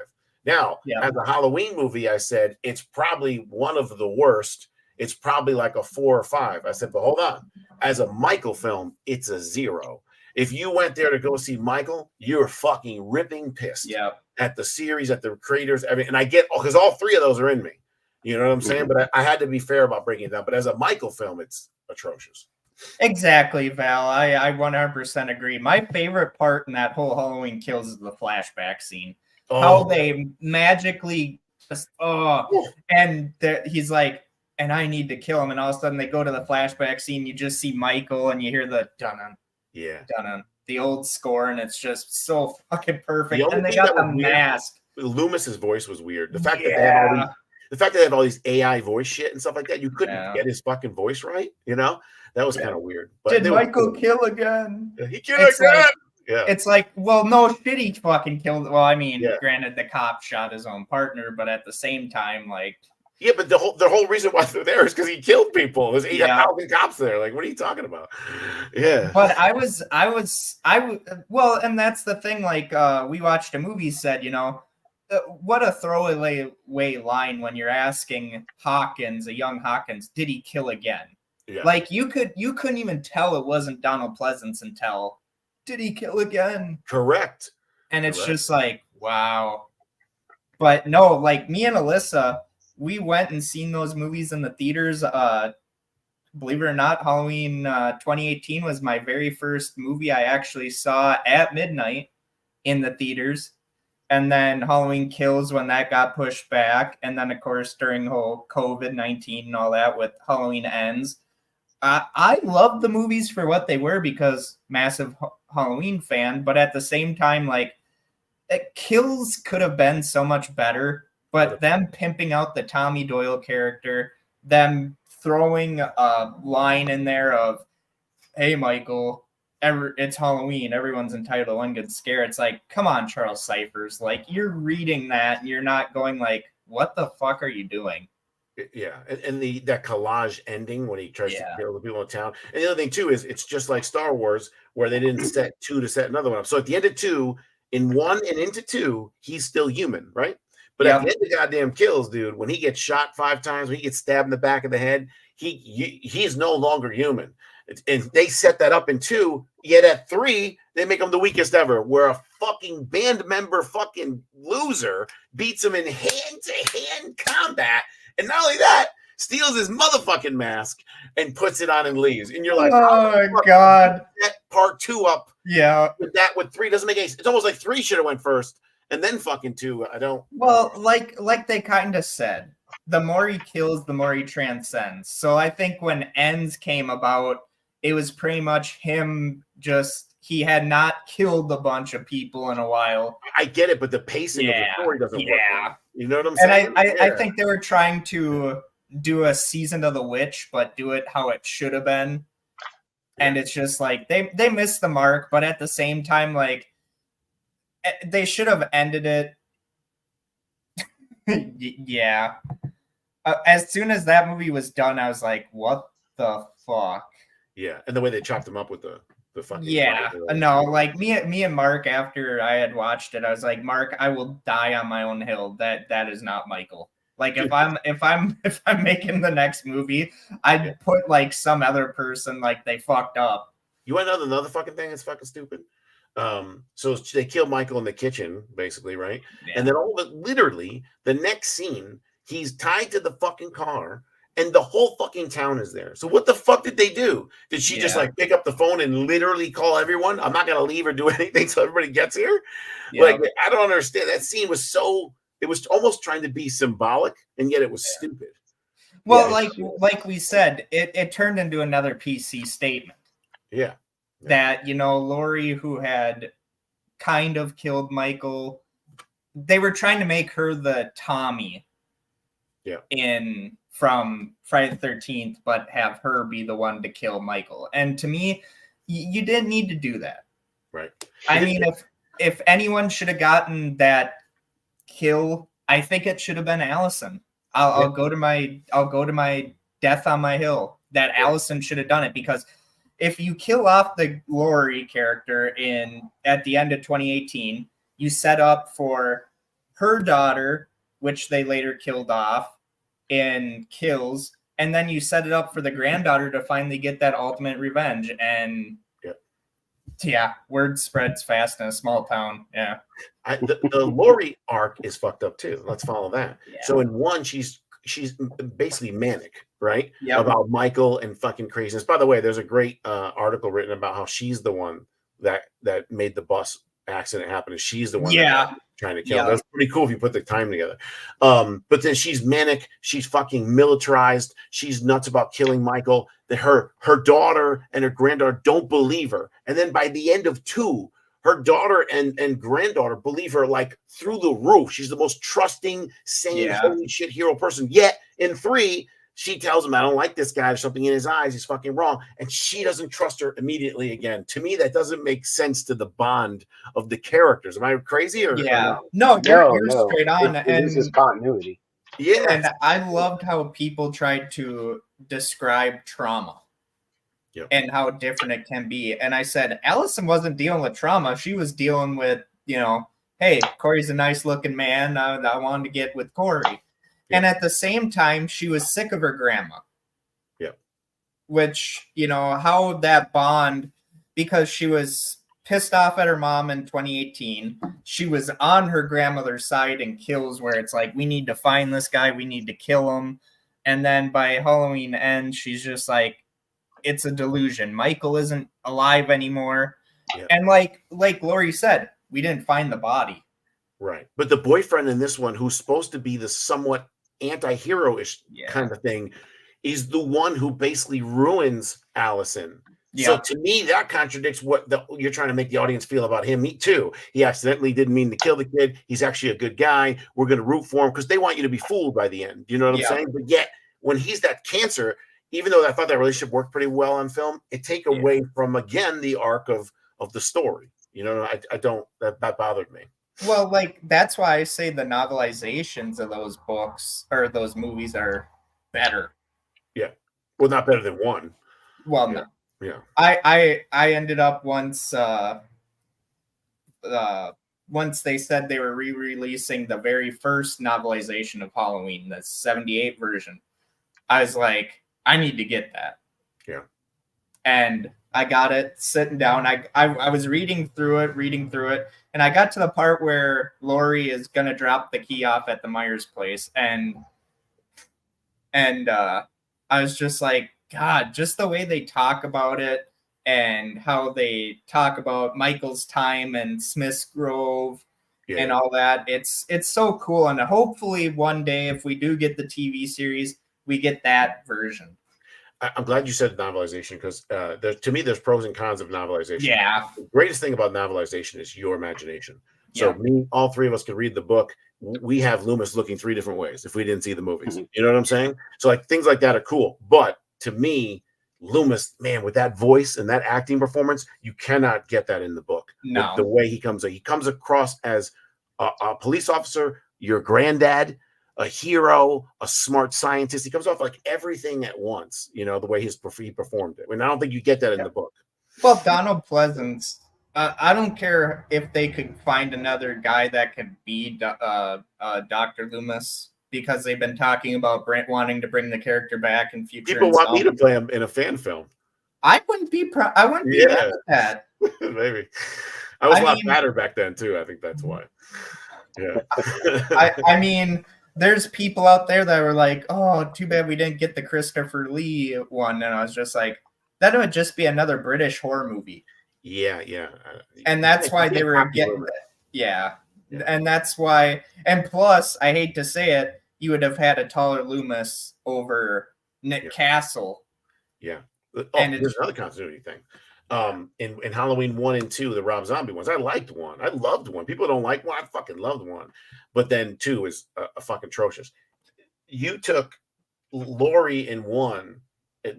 Now, as a Halloween movie, I said, it's probably one of the worst. It's probably like a 4 or 5. I said, but hold on. As a Michael film, it's a 0. If you went there to go see Michael, you're fucking ripping pissed at the series, at the creators. And I get, because all 3 of those are in me. You know what I'm saying? But I had to be fair about breaking it down. But as a Michael film, it's atrocious. Exactly, Val. I 100% agree. My favorite part in that whole Halloween Kills is the flashback scene. How they magically just and he's like, and I need to kill him, and all of a sudden they go to the flashback scene. You just see Michael, and you hear the dun-dun, dun-dun, the old score, and it's just so fucking perfect. And they got the mask. Loomis's voice was weird. The fact that they have all these AI voice shit and stuff like that, you couldn't get his fucking voice right. That was kind of weird. But did Michael kill again? He killed again. It's like, well, no shit, he fucking killed. Well, I mean, granted, the cop shot his own partner, but at the same time, like, yeah, but the whole reason why they're there is because he killed people. There's 8,000 cops there. Like, what are you talking about? Yeah. But well, and that's the thing. Like, we watched a movie, said, what a throwaway line when you're asking Hawkins, a young Hawkins, did he kill again? Yeah. Like, you couldn't even tell it wasn't Donald Pleasance until, did he kill again? Correct. And it's just like, wow. But no, like, me and Alyssa, we went and seen those movies in the theaters. Believe it or not, Halloween 2018 was my very first movie I actually saw at midnight in the theaters. And then Halloween Kills when that got pushed back. And then, of course, during the whole COVID-19 and all that with Halloween Ends. I loved the movies for what they were, because massive Halloween fan. But at the same time, like, Kills could have been so much better. But them pimping out the Tommy Doyle character, them throwing a line in there of, hey, Michael, it's Halloween. Everyone's entitled to one good scare. It's like, come on, Charles Cyphers. Like, you're reading that and you're not going like, what the fuck are you doing? Yeah. And that collage ending when he tries to kill the people in town. And the other thing, too, is it's just like Star Wars, where they didn't set 2 to set another one up. So at the end of 2, in 1 and into 2, he's still human, right? But at the end of goddamn Kills, dude, when he gets shot 5 times, when he gets stabbed in the back of the head, he's no longer human. And they set that up in 2, yet at 3, they make him the weakest ever, where a fucking band member fucking loser beats him in hand-to-hand combat. And not only that, steals his motherfucking mask and puts it on and leaves. And you're like, oh God, that part 2 up yeah. with 3 doesn't make any sense. It's almost like 3 should have went first and then fucking 2. I don't. Well, like they kind of said, the more he kills, the more he transcends. So I think when Ends came about, it was pretty much him just, he had not killed a bunch of people in a while. I get it, but the pacing of the story doesn't work. Right. You know what I'm saying? And I think they were trying to do a Season of the Witch, but do it how it should have been. And it's just like they missed the mark, but at the same time, like they should have ended it. Yeah. As soon as that movie was done, I was like, "What the fuck?" Yeah, and the way they chopped him up with the fucking no, like me and Mark, after I had watched it, I was like, "Mark, I will die on my own hill. That is not Michael." Like if I'm making the next movie, I'd put like some other person like they fucked up. You want to know another fucking thing that's fucking stupid? So they kill Michael in the kitchen, basically, right? Yeah. And then literally the next scene, he's tied to the fucking car, and the whole fucking town is there. So what the fuck did they do? Did she just like pick up the phone and literally call everyone? I'm not gonna leave or do anything till everybody gets here. Yeah. Like I don't understand. That scene was so. It was almost trying to be symbolic, and yet it was stupid. Well, like we said, it turned into another PC statement. Yeah. That, you know, Laurie, who had kind of killed Michael, they were trying to make her the Tommy from Friday the 13th, but have her be the one to kill Michael. And to me, you didn't need to do that. Right. I mean, if anyone should have gotten that kill, I think it should have been Allison. I'll go to my death on my hill that Allison should have done it, because if you kill off the Laurie character at the end of 2018, you set up for her daughter, which they later killed off in Kills, and then you set it up for the granddaughter to finally get that ultimate revenge. And word spreads fast in a small town. Yeah. The Laurie arc is fucked up too. Let's follow that. Yeah. So in one, she's basically manic, right? Yep. About Michael and fucking craziness. By the way, there's a great article written about how she's the one that made the bus accident happen, and she's the one trying to kill him. That's pretty cool if you put the time together. But then she's manic, she's fucking militarized, she's nuts about killing Michael. Her daughter and her granddaughter don't believe her, and then by the end of 2, her daughter and granddaughter believe her like through the roof. She's the most trusting, sane, holy shit hero person. Yet in 3, she tells him, I don't like this guy. There's something in his eyes. He's fucking wrong. And she doesn't trust her immediately again. To me, that doesn't make sense to the bond of the characters. Am I crazy? Or no, you're straight on. It loses continuity. Yeah. And I loved how people tried to describe trauma. And how different it can be. And I said, Allison wasn't dealing with trauma. She was dealing with, hey, Corey's a nice looking man. I wanted to get with Corey. Yeah. And at the same time, she was sick of her grandma. Yeah. Which, how that bond, because she was pissed off at her mom in 2018. She was on her grandmother's side in Kills, where it's like, we need to find this guy. We need to kill him. And then by Halloween Ends, she's just like, it's a delusion. Michael isn't alive anymore. Yeah. And like Laurie said, we didn't find the body. Right. But the boyfriend in this one, who's supposed to be the somewhat anti-hero-ish kind of thing, is the one who basically ruins Allison. Yeah. So to me, that contradicts what you're trying to make the audience feel about him. Me too. He accidentally didn't mean to kill the kid. He's actually a good guy. We're going to root for him because they want you to be fooled by the end. You know what I'm saying? But yet, when he's that cancer, even though I thought that relationship worked pretty well on film, it take away from, again, the arc of the story. I don't, that bothered me. Well, that's why I say the novelizations of those books or those movies are better. Yeah. Well, not better than one. Well, no. Yeah. I ended up once they said they were re-releasing the very first novelization of Halloween, the 78 version. I was like, I need to get that. Yeah. And I got it sitting down. I was reading through it, and I got to the part where Laurie is gonna drop the key off at the Myers place, and And I was just like, God, just the way they talk about it and how they talk about Michael's time and Smith's Grove and all that. It's so cool. And hopefully one day, if we do get the TV series, we get that version. I'm glad you said novelization because to me, there's pros and cons of novelization. Yeah. The greatest thing about novelization is your imagination. So all three of us could read the book. We have Loomis looking 3 different ways if we didn't see the movies. You know what I'm saying? So like things like that are cool. But to me, Loomis, man, with that voice and that acting performance, you cannot get that in the book. No. The way he comes across as a police officer, your granddad, a hero, a smart scientist. He comes off like everything at once, you know, the way he performed it. I mean, I don't think you get that in the book. Well, Donald Pleasance, I don't care if they could find another guy that could be Dr. Loomis, because they've been talking about wanting to bring the character back in future. People want me to play him in a fan film. I wouldn't be mad at that. Maybe. I was a lot fatter back then too. I think that's why. Yeah. I mean, there's people out there that were like, "Oh, too bad we didn't get the Christopher Lee one," and I was just like, "That would just be another British horror movie." Yeah. And that's why they were getting that. Yeah. And that's why. And plus, I hate to say it, you would have had a taller Loomis over Nick Castle. Yeah. And there's another continuity thing. In Halloween 1 and 2, the Rob Zombie ones, I liked 1. I loved 1. People don't like 1. I fucking loved 1. But then 2 is a fucking atrocious. You took Laurie in 1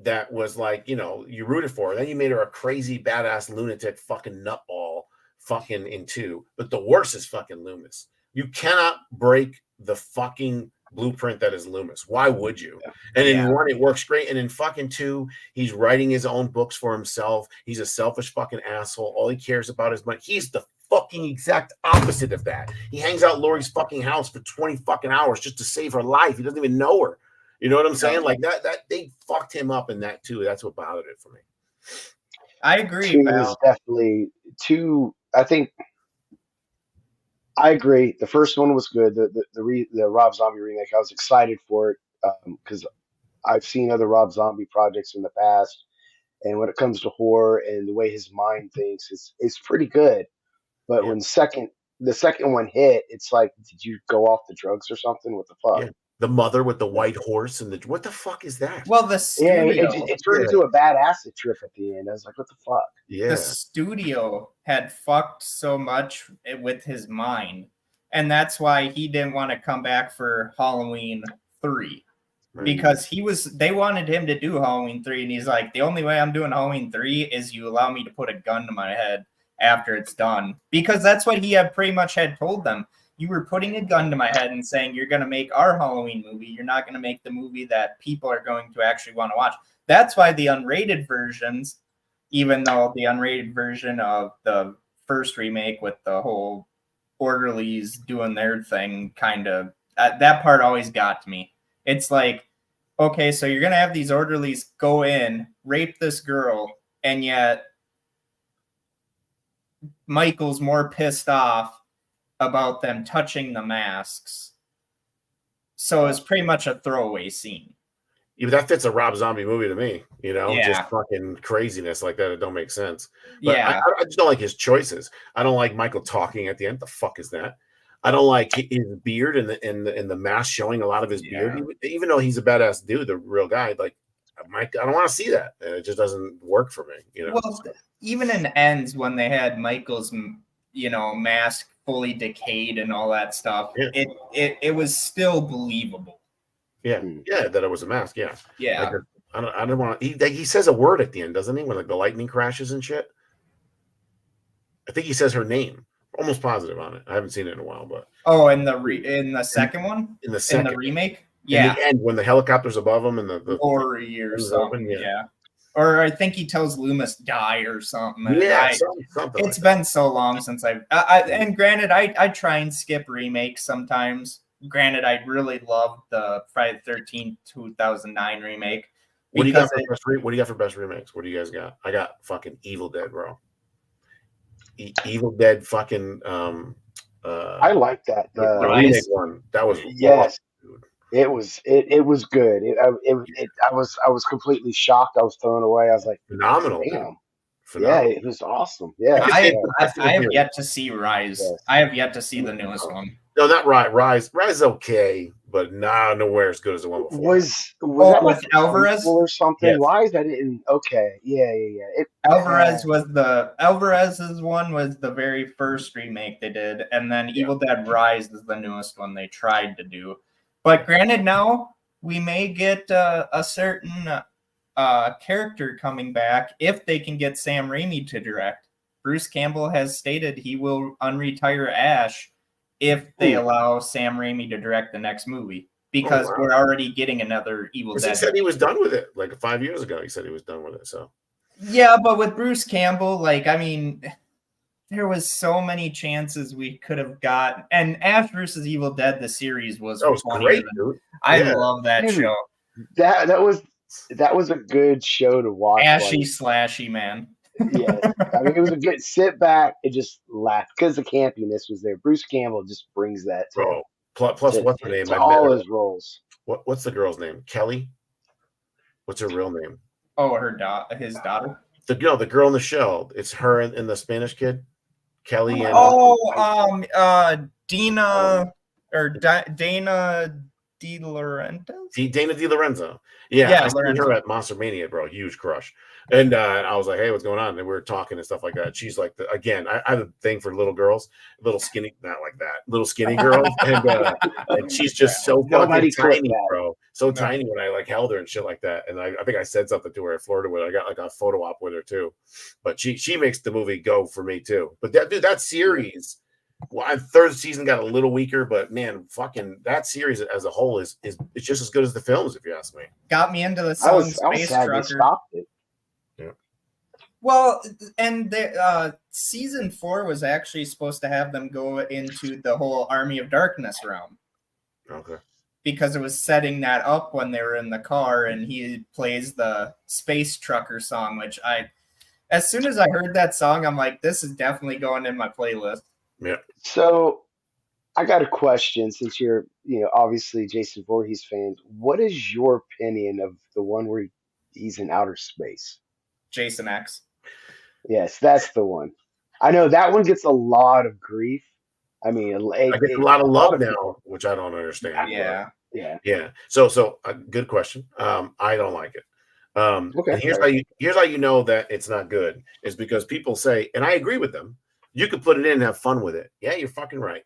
that was like, you know, you rooted for her. Then you made her a crazy, badass, lunatic fucking nutball fucking in 2. But the worst is fucking Loomis. You cannot break the fucking blueprint that is Loomis. Why would you? And in 1, it works great. And in fucking 2, he's writing his own books for himself. He's a selfish fucking asshole. All he cares about is money. He's the fucking exact opposite of that. He hangs out Laurie's fucking house for 20 fucking hours just to save her life. He doesn't even know her. You know what I'm saying? Like that they fucked him up in that too. That's what bothered it for me. I agree. 2 is definitely 2. I think I agree. The first one was good. The Rob Zombie remake, I was excited for it because I've seen other Rob Zombie projects in the past, and when it comes to horror and the way his mind thinks, it's pretty good. But when the second one hit, it's like, did you go off the drugs or something? What the fuck? Yeah. The mother with the white horse and what the fuck is that? Well, the studio, it turned into a bad acid trip at the end. I was like, what the fuck? Yeah. The studio had fucked so much with his mind, and that's why he didn't want to come back for Halloween 3. Right. Because they wanted him to do Halloween 3, and he's like, the only way I'm doing Halloween 3 is you allow me to put a gun to my head after it's done. Because that's what he had pretty much had told them. You were putting a gun to my head and saying, you're going to make our Halloween movie. You're not going to make the movie that people are going to actually want to watch. That's why the unrated versions, even though the unrated version of the first remake with the whole orderlies doing their thing, kind of, that part always got to me. It's like, okay, so you're going to have these orderlies go in, rape this girl, and yet Michael's more pissed off about them touching the masks. So it's pretty much a throwaway scene. Yeah, that fits a Rob Zombie movie to me, you know, just fucking craziness like that. It don't make sense. But I just don't like his choices. I don't like Michael talking at the end. The fuck is that? I don't like his beard and the mask showing a lot of his beard. Even though he's a badass dude, the real guy, like Mike, I don't want to see that. And it just doesn't work for me, you know. Well, even in Ends, when they had Michael's, you know, mask fully decayed and all that stuff, it was still believable. Yeah, that it was a mask. Yeah. Like, I don't want. He says a word at the end, doesn't he? When like the lightning crashes and shit. I think he says her name. Almost positive on it. I haven't seen it in a while, but in the second one, in the remake, in the end when the helicopter's above him and the glory or something, or I think he tells Loomis die or something. Something. It's been so long since and granted, I try and skip remakes sometimes. Granted, I really loved the Friday the 13th 2009 remake. What do you got for best remakes? What do you guys got? I got fucking Evil Dead, bro. Evil Dead fucking I like that. The remake one. That was yes. awesome, dude. It was good. I was completely shocked. I was thrown away. I was like, Phenomenal, dude. damn. Yeah, Phenomenal. it was awesome. Yeah. Because I, that's I have the yet to see Rise. Yes. I have yet to see the newest one. No, not Rise. Rise is okay, but nowhere as good as the one before. Was Oh, that like with a Alvarez? prequel or something? Yes. Why is that in? Okay, yeah. Alvarez's one was the very first remake they did, and then Evil Dead Rise is the newest one they tried to do. But granted, now we may get a certain character coming back if they can get Sam Raimi to direct. Bruce Campbell has stated he will unretire Ash if they allow Sam Raimi to direct the next movie, because we're already getting another Evil Dead. He said he was done with it like 5 years ago. He said he was done with it. So yeah, but with Bruce Campbell, like, I mean, there was so many chances we could have got. And Ash versus Evil Dead, the series was great, dude. I love that show. That was a good show to watch. Ashy slashy, man. Yeah, I mean, it was a good sit back and just laugh because the campiness was there. Bruce Campbell just brings that to, plus what's her name? to all his roles. What's the girl's name? Kelly? What's her real name? Oh, his daughter. The girl in the show. It's her and the Spanish kid, Kelly. And Dina or Dana De Laurentiis. Dana De Lorenzo. Yeah, I seen Lorenzo. her at Monster Mania, bro. Huge crush. And I was like, hey, what's going on? And we were talking and stuff like that. She's like, again, I have a thing for little girls, little skinny, not like that, little skinny girls. And she's just so fucking tiny, bro. So tiny when I like held her and shit like that. And I think I said something to her at Florida with her. I got like a photo op with her too. But she makes the movie go for me too. But that series, well, third season got a little weaker, but man, fucking that series as a whole is it's just as good as the films, if you ask me. Got me into the song Space Trucker. Stopped it. Yeah. Well, and season 4 was actually supposed to have them go into the whole Army of Darkness realm. Okay. Because it was setting that up when they were in the car, and he plays the Space Trucker song, which as soon as I heard that song, I'm like, this is definitely going in my playlist. Yeah. So I got a question, since you're, obviously Jason Voorhees fans. What is your opinion of the one where he's in outer space? Jason X. Yes, that's the one. I know that one gets a lot of grief. I mean, I get a lot of love now, which I don't understand. Yeah. So good question. I don't like it. Okay. And here's how you know that it's not good is because people say, and I agree with them, you could put it in and have fun with it. Yeah, you're fucking right.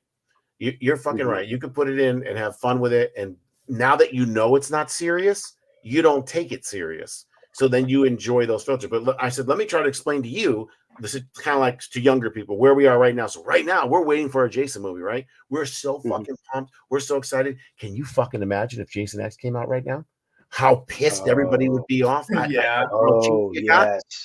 You're fucking right. You could put it in and have fun with it. And now that you know it's not serious, you don't take it serious. So then you enjoy those filters. But I said, let me try to explain to you. This is kind of like to younger people where we are right now. So right now we're waiting for a Jason movie, right? We're so fucking pumped. We're so excited. Can you fucking imagine if Jason X came out right now? How pissed everybody would be off. Yeah.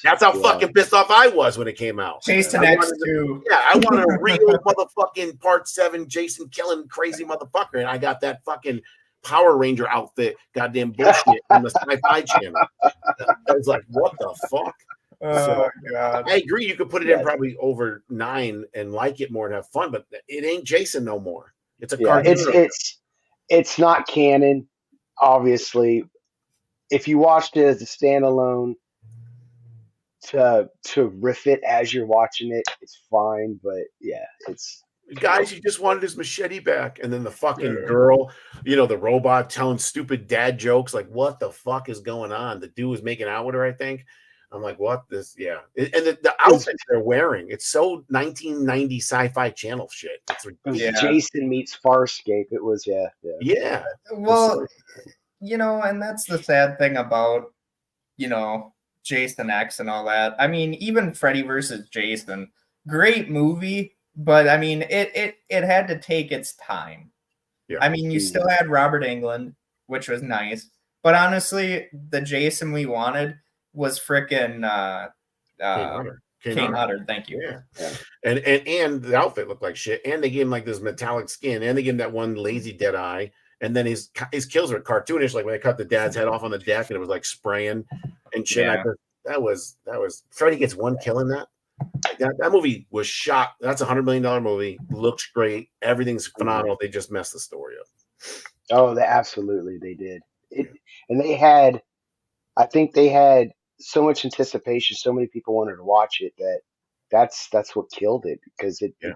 That's how fucking pissed off I was when it came out. Jason X too. Yeah, I wanted a real motherfucking Part 7 Jason killing crazy motherfucker, and I got that fucking Power Ranger outfit, goddamn bullshit on the Sci-Fi Channel. I was like, what the fuck? Oh, God. I agree. You could put it in probably over 9 and like it more and have fun, but it ain't Jason no more. It's a cartoon. It's not canon, obviously. If you watched it as a standalone, to riff it as you're watching it, it's fine. But yeah, it's guys, he just wanted his machete back, and then the fucking girl, the robot telling stupid dad jokes. Like, what the fuck is going on? The dude was making out with her, I think. I'm like, what? This, yeah. And the outfits they're wearing, it's so 1990 Sci-Fi Channel shit. It's Jason meets Farscape. It was, yeah. Well, and that's the sad thing about, Jason X and all that. I mean, even Freddy versus Jason, great movie, but I mean, it had to take its time. Yeah. I mean, you still had Robert Englund, which was nice, but honestly, the Jason we wanted was frickin' Kane Hodder. Thank you. Yeah. And the outfit looked like shit, and they gave him like this metallic skin, and they gave him that one lazy dead eye. And then his kills were cartoonish, like when they cut the dad's head off on the deck and it was like spraying and shit. Yeah. That was Freddy gets one kill in that. That movie was shot. That's $100 million movie. Looks great. Everything's phenomenal. They just messed the story up. Oh, they absolutely they did. It and they had I think they had so much anticipation, so many people wanted to watch it that that's what killed it because Yeah.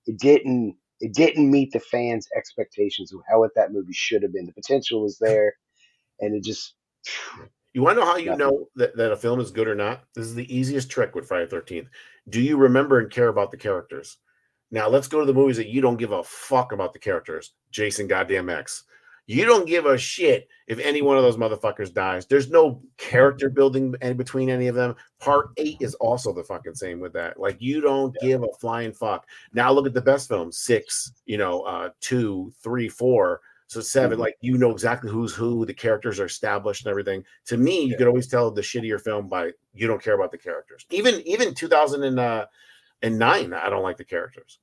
it didn't meet the fans' expectations of how what that movie should have been. The potential was there, and it just You want to know how you nothing. know that a film is good or not? This is the easiest trick with Friday the 13th. Do you remember and care about the characters? Now let's go to the movies that you don't give a fuck about the characters. Jason goddamn X. You don't give a shit if any one of those motherfuckers dies. There's no character building in between any of them. Part 8 is also the fucking same with that. Like you don't give a flying fuck. Now look at the best films: 6, 2, 3, 4. So 7, like you know exactly who's who, the characters are established and everything. To me, you could always tell the shittier film by you don't care about the characters. Even 2009, I don't like the characters.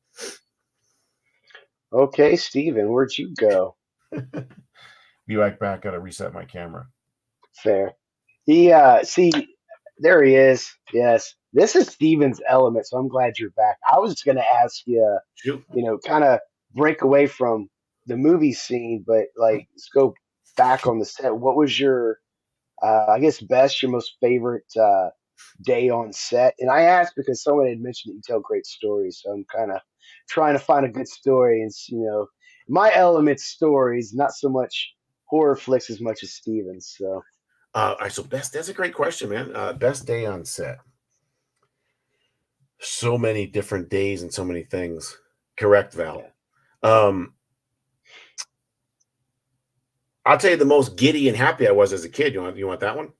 Okay, Steven, where'd you go? Be right back. Gotta reset my camera. Fair. He see there he is. Yes. This is Steven's element, so I'm glad you're back. I was gonna ask you, Shoot. kind of break away from the movie scene, but like let's go back on the set. What was your I guess best, your most favorite day on set? And I asked because someone had mentioned that you tell great stories, so I'm kind of trying to find a good story. And my element stories, not so much horror flicks as much as Steven's. So All right, so best, that's a great question, man. Best day on set. So many different days and so many things. Correct, Val. yeah, I'll tell you the most giddy and happy I was as a kid. You want that one?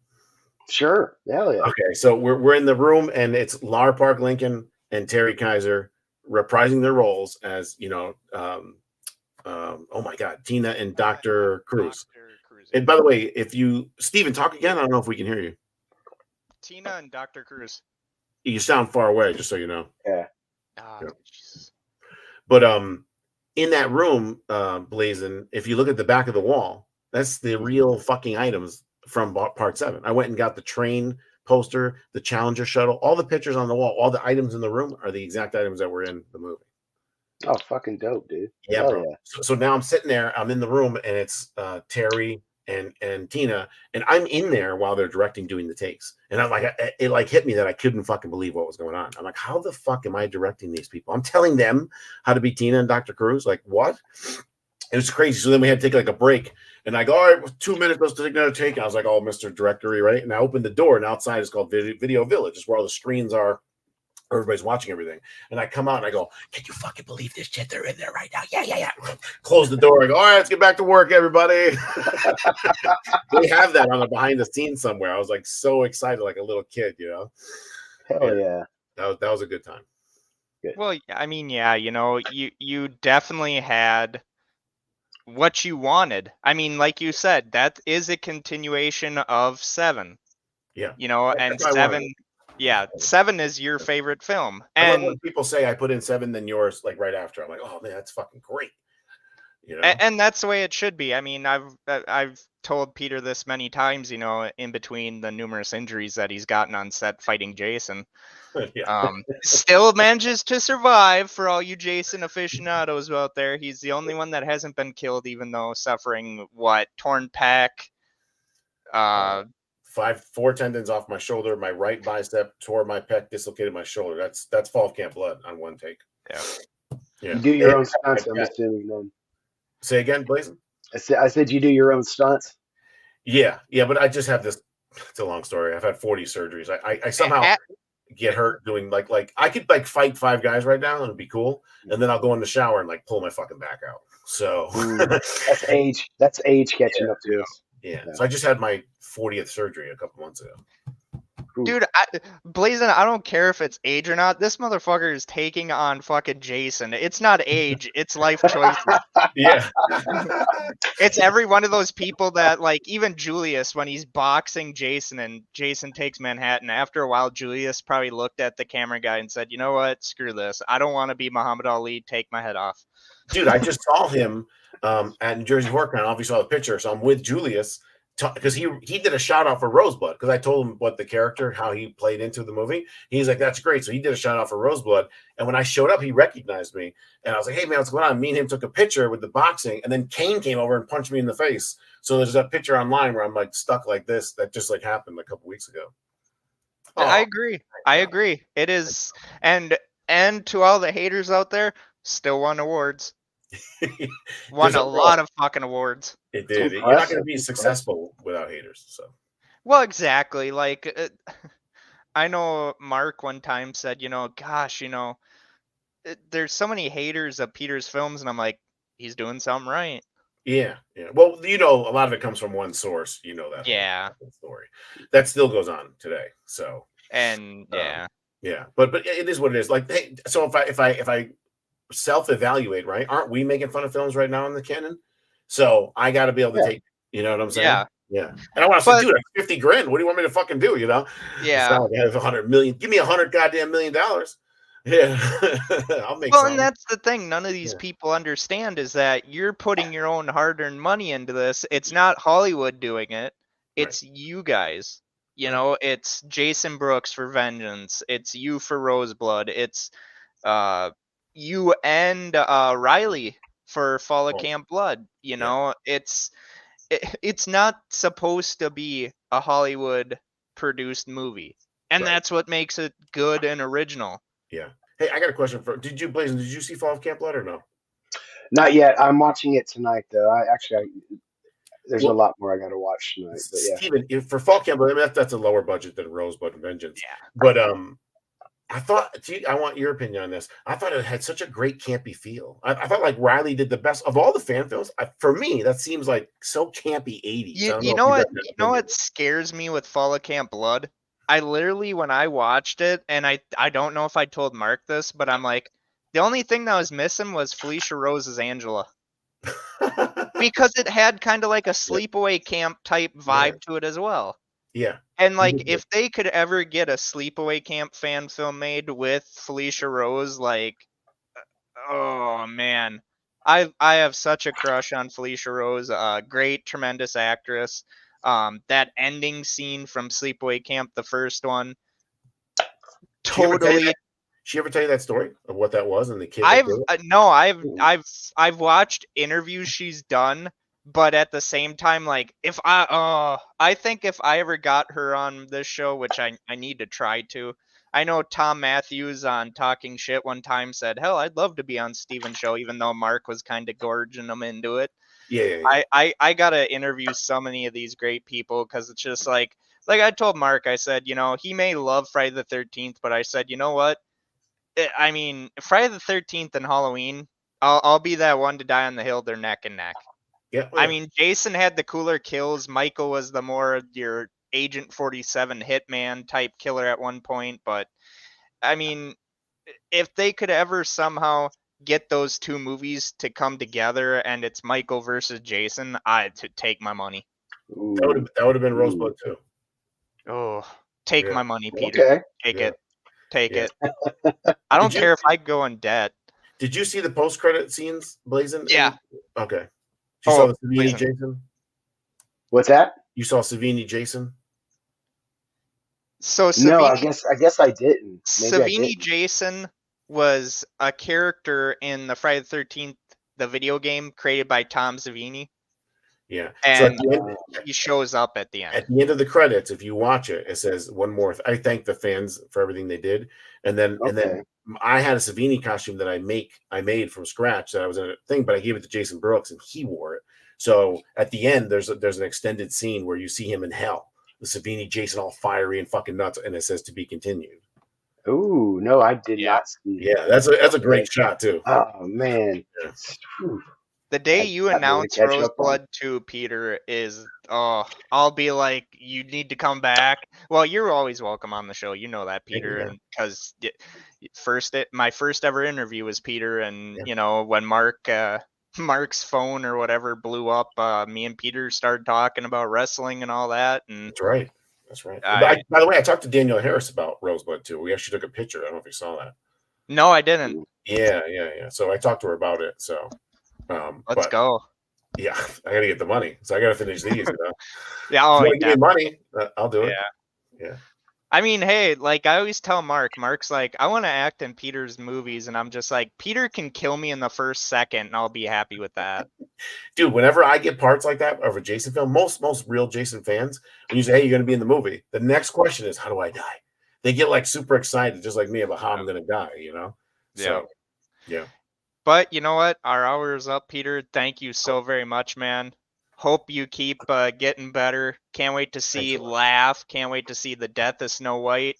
sure, hell yeah. Okay, so we're in the room and it's Lar Park Lincoln and Terry Kaiser reprising their roles as oh my God, Tina and Dr. Cruz. And by the way, Steven, talk again. I don't know if we can hear you. Tina and Dr. Cruz. You sound far away, just so you know. Yeah. Jesus. But in that room, Blazin, if you look at the back of the wall, that's the real fucking items from part 7. I went and got the train poster, the Challenger shuttle, all the pictures on the wall, all the items in the room are the exact items that were in the movie. Oh, fucking dope, dude. Yeah, hell bro. yeah. So now I'm sitting there, I'm in the room, and it's Terry and Tina, and I'm in there while they're directing, doing the takes. And I'm like, it like hit me that I couldn't fucking believe what was going on. I'm like, how the fuck am I directing these people? I'm telling them how to be Tina and Dr. Cruz. Like, what? It was crazy. So then we had to take like a break. And I go, all right, 2 minutes, let's take another take. I was like, oh, Mr. Directory, right? And I opened the door, and outside is called Video Village. It's where all the screens are. Everybody's watching everything. And I come out and I go, can you fucking believe this shit? They're in there right now. Yeah. Close the door. I go, all right, let's get back to work, everybody. They have that on the behind the scenes somewhere. I was like so excited, like a little kid, Hell yeah. That was a good time. Good. Well, I mean, yeah, you definitely had what you wanted. I mean, like you said, that is a continuation of 7. Yeah. And 7, yeah, 7 is your favorite film. And when people say I put in 7, then yours, like right after, I'm like, oh man, that's fucking great. And that's the way it should be. I mean, I've told Peter this many times, in between the numerous injuries that he's gotten on set fighting Jason. Yeah. Still manages to survive for all you Jason aficionados out there. He's the only one that hasn't been killed, even though suffering torn pec. 4 tendons off my shoulder, my right bicep, tore my pec, dislocated my shoulder. That's fall camp blood on one take. Yeah. You do your own stunts, I'm assuming then. Say again, Blazin? I said you do your own stunts. Yeah, but I just have this. It's a long story. I've had 40 surgeries. I somehow get hurt doing like I could like fight 5 guys right now and it'd be cool, and then I'll go in the shower and like pull my fucking back out. So that's age. That's age catching up to us. Yeah. So I just had my 40th surgery a couple months ago. Dude, Blazin, I don't care if it's age or not. This motherfucker is taking on fucking Jason. It's not age, it's life choices. Yeah. It's every one of those people that, like, even Julius, when he's boxing Jason and Jason takes Manhattan, after a while, Julius probably looked at the camera guy and said, you know what? Screw this. I don't want to be Muhammad Ali. Take my head off. Dude, I just saw him at New Jersey Horror Con. Obviously, saw the picture. So I'm with Julius because he did a shout out for Roseblood, because I told him what the character, how he played into the movie. He's like, that's great. So he did a shout out for Roseblood. And when I showed up, he recognized me. And I was like, hey man, what's going on? Me and him took a picture with the boxing, and then Kane came over and punched me in the face. So there's a picture online where I'm like stuck like this that just like happened a couple weeks ago. I agree. I agree. It is, and to all the haters out there, still won awards. Won a lot of fucking awards. It did. You're not going to be successful without haters. So. Well, exactly. Like, I know Mark one time said, gosh, there's so many haters of Peter's films, and I'm like, he's doing something right. Yeah. Well, a lot of it comes from one source. You know that. Yeah. Story that still goes on today. So. And yeah, but it is what it is. Like, hey, so if I self-evaluate, right? Aren't we making fun of films right now in the canon? So I got to be able to take. You know what I'm saying? Yeah. And I want to say, dude, that's $50,000. What do you want me to fucking do? You know? Yeah. It's not like I have $100 million. Give me $100 goddamn million. Yeah. I'll make. Well, and that's the thing. None of these people understand is that you're putting your own hard-earned money into this. It's not Hollywood doing it. It's you guys. It's Jason Brooks for Vengeance. It's you for Roseblood. It's you and Riley for Fall of Camp Blood. It's not supposed to be a Hollywood produced movie, and that's what makes it good and original. Yeah. Hey, I got a question for. Did you see Fall of Camp Blood or no? Not yet. I'm watching it tonight, though. There's a lot more I got to watch tonight. But yeah, Steven, for Fall Camp Blood, I mean, that's a lower budget than Rosebud and Vengeance. Yeah. But I thought, I want your opinion on this. I thought it had such a great campy feel. I felt like Riley did the best of all the fan films. For me, that seems like so campy 80s. You know what scares me with Fall of Camp Blood? I literally, when I watched it, and I don't know if I told Mark this, but I'm like, the only thing that was missing was Felicia Rose's Angela. Because it had kind of like a sleepaway camp type vibe to it as well. Yeah. And like, if they could ever get a sleepaway camp fan film made with Felicia Rose, like, oh man, I have such a crush on Felicia Rose. Great, tremendous actress. That ending scene from Sleepaway Camp, the first one, totally. She ever tell you that story of what that was and the kid? I've watched interviews she's done, but at the same time, like, I think if I ever got her on this show, which I need to try to. I know Tom Matthews on Talking Shit one time said, hell, I'd love to be on Steven's show, even though Mark was kind of gorging him into it. Yeah. I gotta interview so many of these great people, because it's just like I told Mark, I said, he may love Friday the 13th, but I said, you know what? I mean, Friday the 13th and Halloween, I'll be that one to die on the hill. They're neck and neck. Yeah. I mean, Jason had the cooler kills. Michael was the more your Agent 47 hitman type killer at one point. But I mean, if they could ever somehow get those two movies to come together and it's Michael versus Jason, I'd take my money. That would have been Rosebud too. Oh, take my money, Peter. Okay. Take it. I don't care if I go in debt. Did you see the post-credit scenes, Blazin? Yeah. Okay. You saw the Savini Jason? What's that? You saw Savini Jason? So Savini, no, I guess I didn't. Savini Jason was a character in the Friday the 13th, the video game created by Tom Savini. Yeah. And he shows up at the end. At the end of the credits, if you watch it, it says one more. I thank the fans for everything they did. And then I had a Savini costume that I made from scratch that I was in a thing, but I gave it to Jason Brooks and he wore it. So at the end, there's an extended scene where you see him in hell. The Savini Jason all fiery and fucking nuts, and it says to be continued. Ooh, no, I did not see that. Yeah, that's a great shot too. Oh man. Yeah. The day you announce Roseblood 2, Peter, is I'll be like, you need to come back. Well, you're always welcome on the show. You know that, Peter, and because my first ever interview was Peter, and when Mark's phone or whatever blew up, me and Peter started talking about wrestling and all that. And that's right. By the way, I talked to Daniel Harris about Rosebud too. We actually took a picture. I don't know if you saw that. No, I didn't. Yeah. So I talked to her about it. So let's go. Yeah, I got to get the money, so I got to finish these. You know, Yeah, if oh, you want to give me money, I'll do yeah. it. Yeah. I mean, hey, like I always tell Mark's like, I want to act in Peter's movies, and I'm just like, Peter can kill me in the first second, and I'll be happy with that. Dude, whenever I get parts like that of a Jason film, most real Jason fans, when you say, "Hey, you're going to be in the movie," the next question is, "How do I die?" They get like super excited, just like me, about how I'm going to die. You know. So, yeah. But you know what? Our hour is up, Peter. Thank you so very much, man. Hope you keep getting better. Can't wait to see a lot. Laugh. Can't wait to see The Death of Snow White.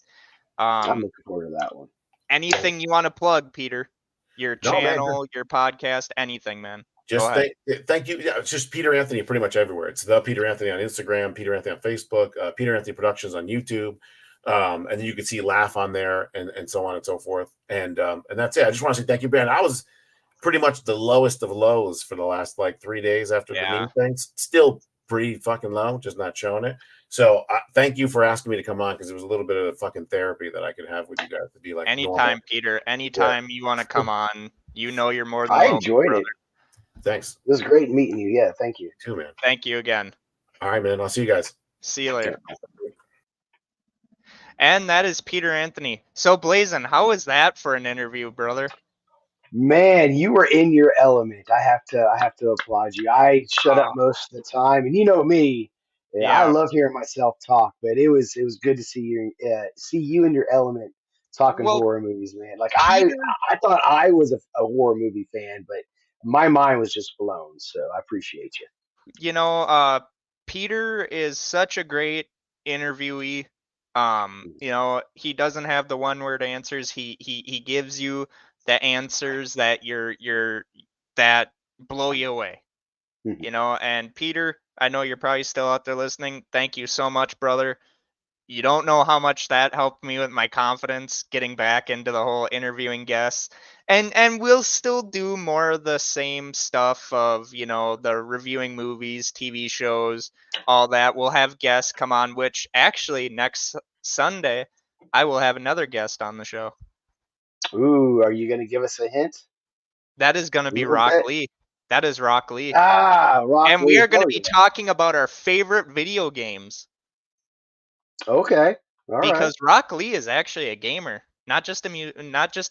I'm looking forward to that one. Anything you want to plug, Peter? Your No, man, channel, your podcast, anything, man. Go just ahead. thank you. Yeah, it's just Peter Anthony pretty much everywhere. It's the Peter Anthony on Instagram, Peter Anthony on Facebook, Peter Anthony Productions on YouTube. And then you can see Laugh on there and so on and so forth. And that's it. I just want to say thank you, Ben. I was pretty much the lowest of lows for the last like 3 days after the knee things. Still pretty fucking low, just not showing it. So thank you for asking me to come on, because it was a little bit of fucking therapy that I could have with you guys to be like Anytime, normal. Peter. Anytime you want to come on, you know you're more than I welcome, enjoyed brother. it. Thanks. It was great meeting you. Yeah, thank you. Too, man. Thank you again. All right, man. I'll see you guys. See you later. And that is Peter Anthony. So, Blazin, how was that for an interview, brother? Man, you were in your element. I have to applaud you. I shut up most of the time, and you know me. Yeah, I Yeah. love hearing myself talk, but it was good to see you in your element talking Well, horror movies, man. Like Peter, I thought I was a horror movie fan, but my mind was just blown. So I appreciate you. you know, Peter is such a great interviewee. You know, he doesn't have the one word answers. He gives you the answers that that blow you away. Mhm. You know, and Peter, I know you're probably still out there listening. Thank you so much, brother. You don't know how much that helped me with my confidence getting back into the whole interviewing guests. And we'll still do more of the same stuff of, you know, the reviewing movies, TV shows, all that. We'll have guests come on, which actually next Sunday I will have another guest on the show. Ooh, are you gonna give us a hint? That is going to A be little Rock bit. Lee. That is Rock Lee. Rock And we are Lee. going to Hell be yeah. talking about our favorite video games, Okay. All right. because Rock Lee is actually a gamer, not just a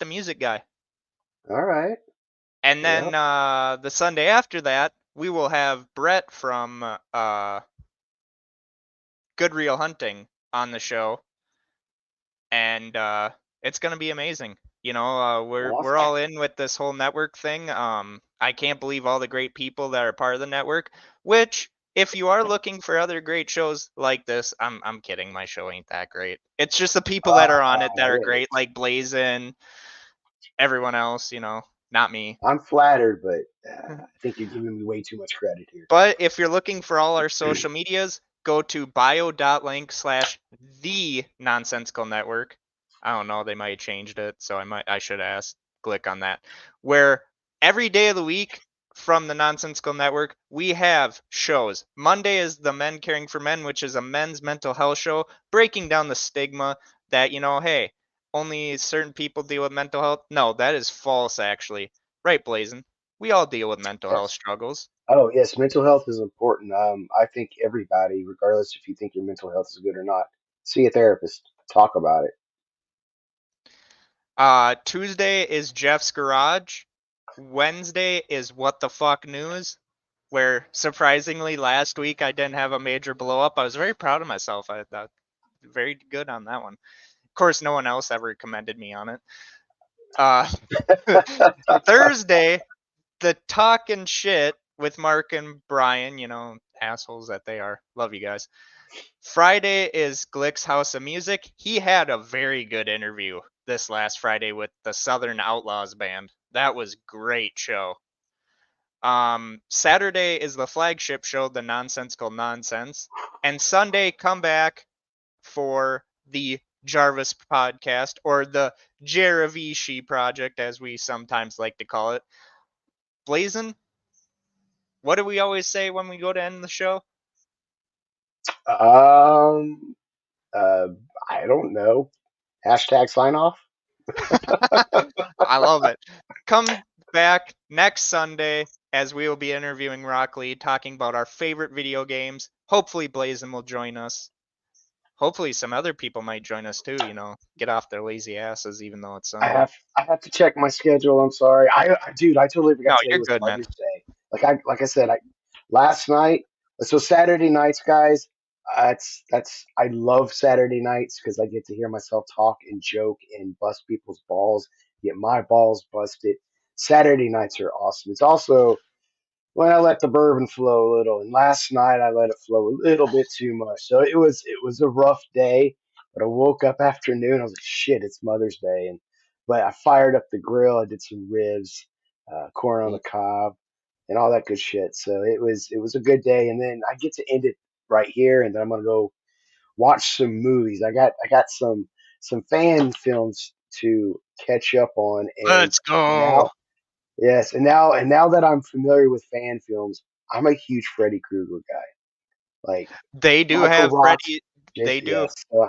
music guy. All right. And Yeah. then the Sunday after that, we will have Brett from Good Real Hunting on the show, and it's gonna be amazing. You know, we're Awesome. all in with this whole network thing. I can't believe all the great people that are part of the network. Which, if you are looking for other great shows like this, I'm kidding. My show ain't that great. It's just the people that are on it that are Really. great, like Blazin, everyone else. You know, not me. I'm flattered, but I think you're giving me way too much credit here. But if you're looking for all our social medias, go to bio.link/the nonsensical network. I don't know, they might have changed it, so I should ask. Click on that. Where every day of the week from the Nonsensical Network, we have shows. Monday is the Men Caring for Men, which is a men's mental health show, breaking down the stigma that, you know, hey, only certain people deal with mental health. No, that is false, actually. Right, Blazin? We all deal with mental health Yes. struggles. Oh, yes. Mental health is important. I think everybody, regardless if you think your mental health is good or not, see a therapist. Talk about it. Tuesday is Jeff's Garage. Wednesday is What the Fuck News, where surprisingly last week I didn't have a major blow up. I was very proud of myself. I thought very good on that one. Of course, no one else ever commended me on it. Uh, Thursday, the talking shit with Mark and Brian, you know, assholes that they are. Love you guys. Friday is Glick's House of Music. He had a very good interview this last Friday with the Southern Outlaws band. That was great show. Saturday is the flagship show, The Nonsensical Nonsense. And Sunday, come back for the Jarvis podcast, or the Gervais project, as we sometimes like to call it. Blazin, what do we always say when we go to end the show? Um, uh, I don't know. Hashtag sign off. I love it. Come back next Sunday as we will be interviewing Rock Lee, talking about our favorite video games. Hopefully Blazin will join us. Hopefully some other people might join us too, get off their lazy asses even though it's I Sunday. have to check my schedule. I'm sorry. Dude, I totally No, forgot today you're was good, man. Mother's Day. Like I said, last night. So Saturday nights, guys. I love Saturday nights because I get to hear myself talk and joke and bust people's balls, get my balls busted. Saturday nights are awesome. It's also when I let the bourbon flow a little, and last night I let it flow a little bit too much. So it was a rough day, but I woke up afternoon. I was like, shit, it's Mother's Day, but I fired up the grill. I did some ribs, corn on the cob, and all that good shit. So it was a good day, and then I get to end it right here, and then I'm gonna go watch some movies. I got some fan films to catch up on, and Let's go. now yes, and now that I'm familiar with fan films, I'm a huge Freddy Krueger guy. Like They do Michael have Ross, Freddy. They Jason, do. yes. So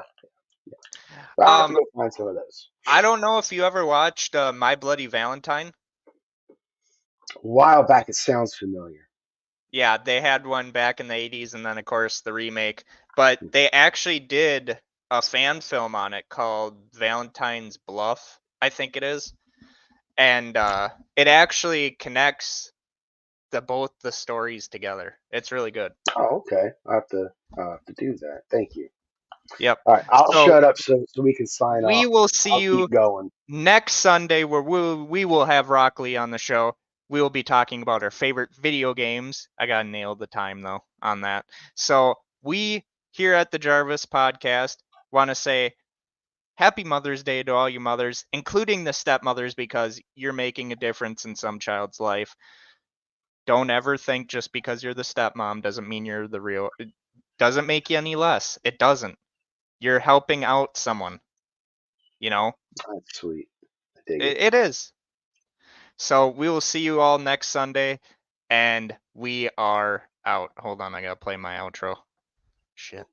I have to Um, go find some of those. I don't know if you ever watched My Bloody Valentine. A while back, it sounds familiar. Yeah, they had one back in the 80s and then of course the remake. But they actually did a fan film on it called Valentine's Bluff, I think it is. And it actually connects both the stories together. It's really good. Oh, okay. I have to do that. Thank you. Yep. All right, I'll So shut up so we can sign we off. will see I'll you keep going. next Sunday where we will have Rock Lee on the show. We will be talking about our favorite video games. I got to nail the time though on that. So we here at the Gervais podcast want to say happy Mother's Day to all you mothers, including the stepmothers, because you're making a difference in some child's life. Don't ever think just because you're the stepmom doesn't mean you're the real. It doesn't make you any less. It doesn't. You're helping out someone. That's sweet. I dig it. It is. So we will see you all next Sunday, and we are out. Hold on, I gotta play my outro. Shit.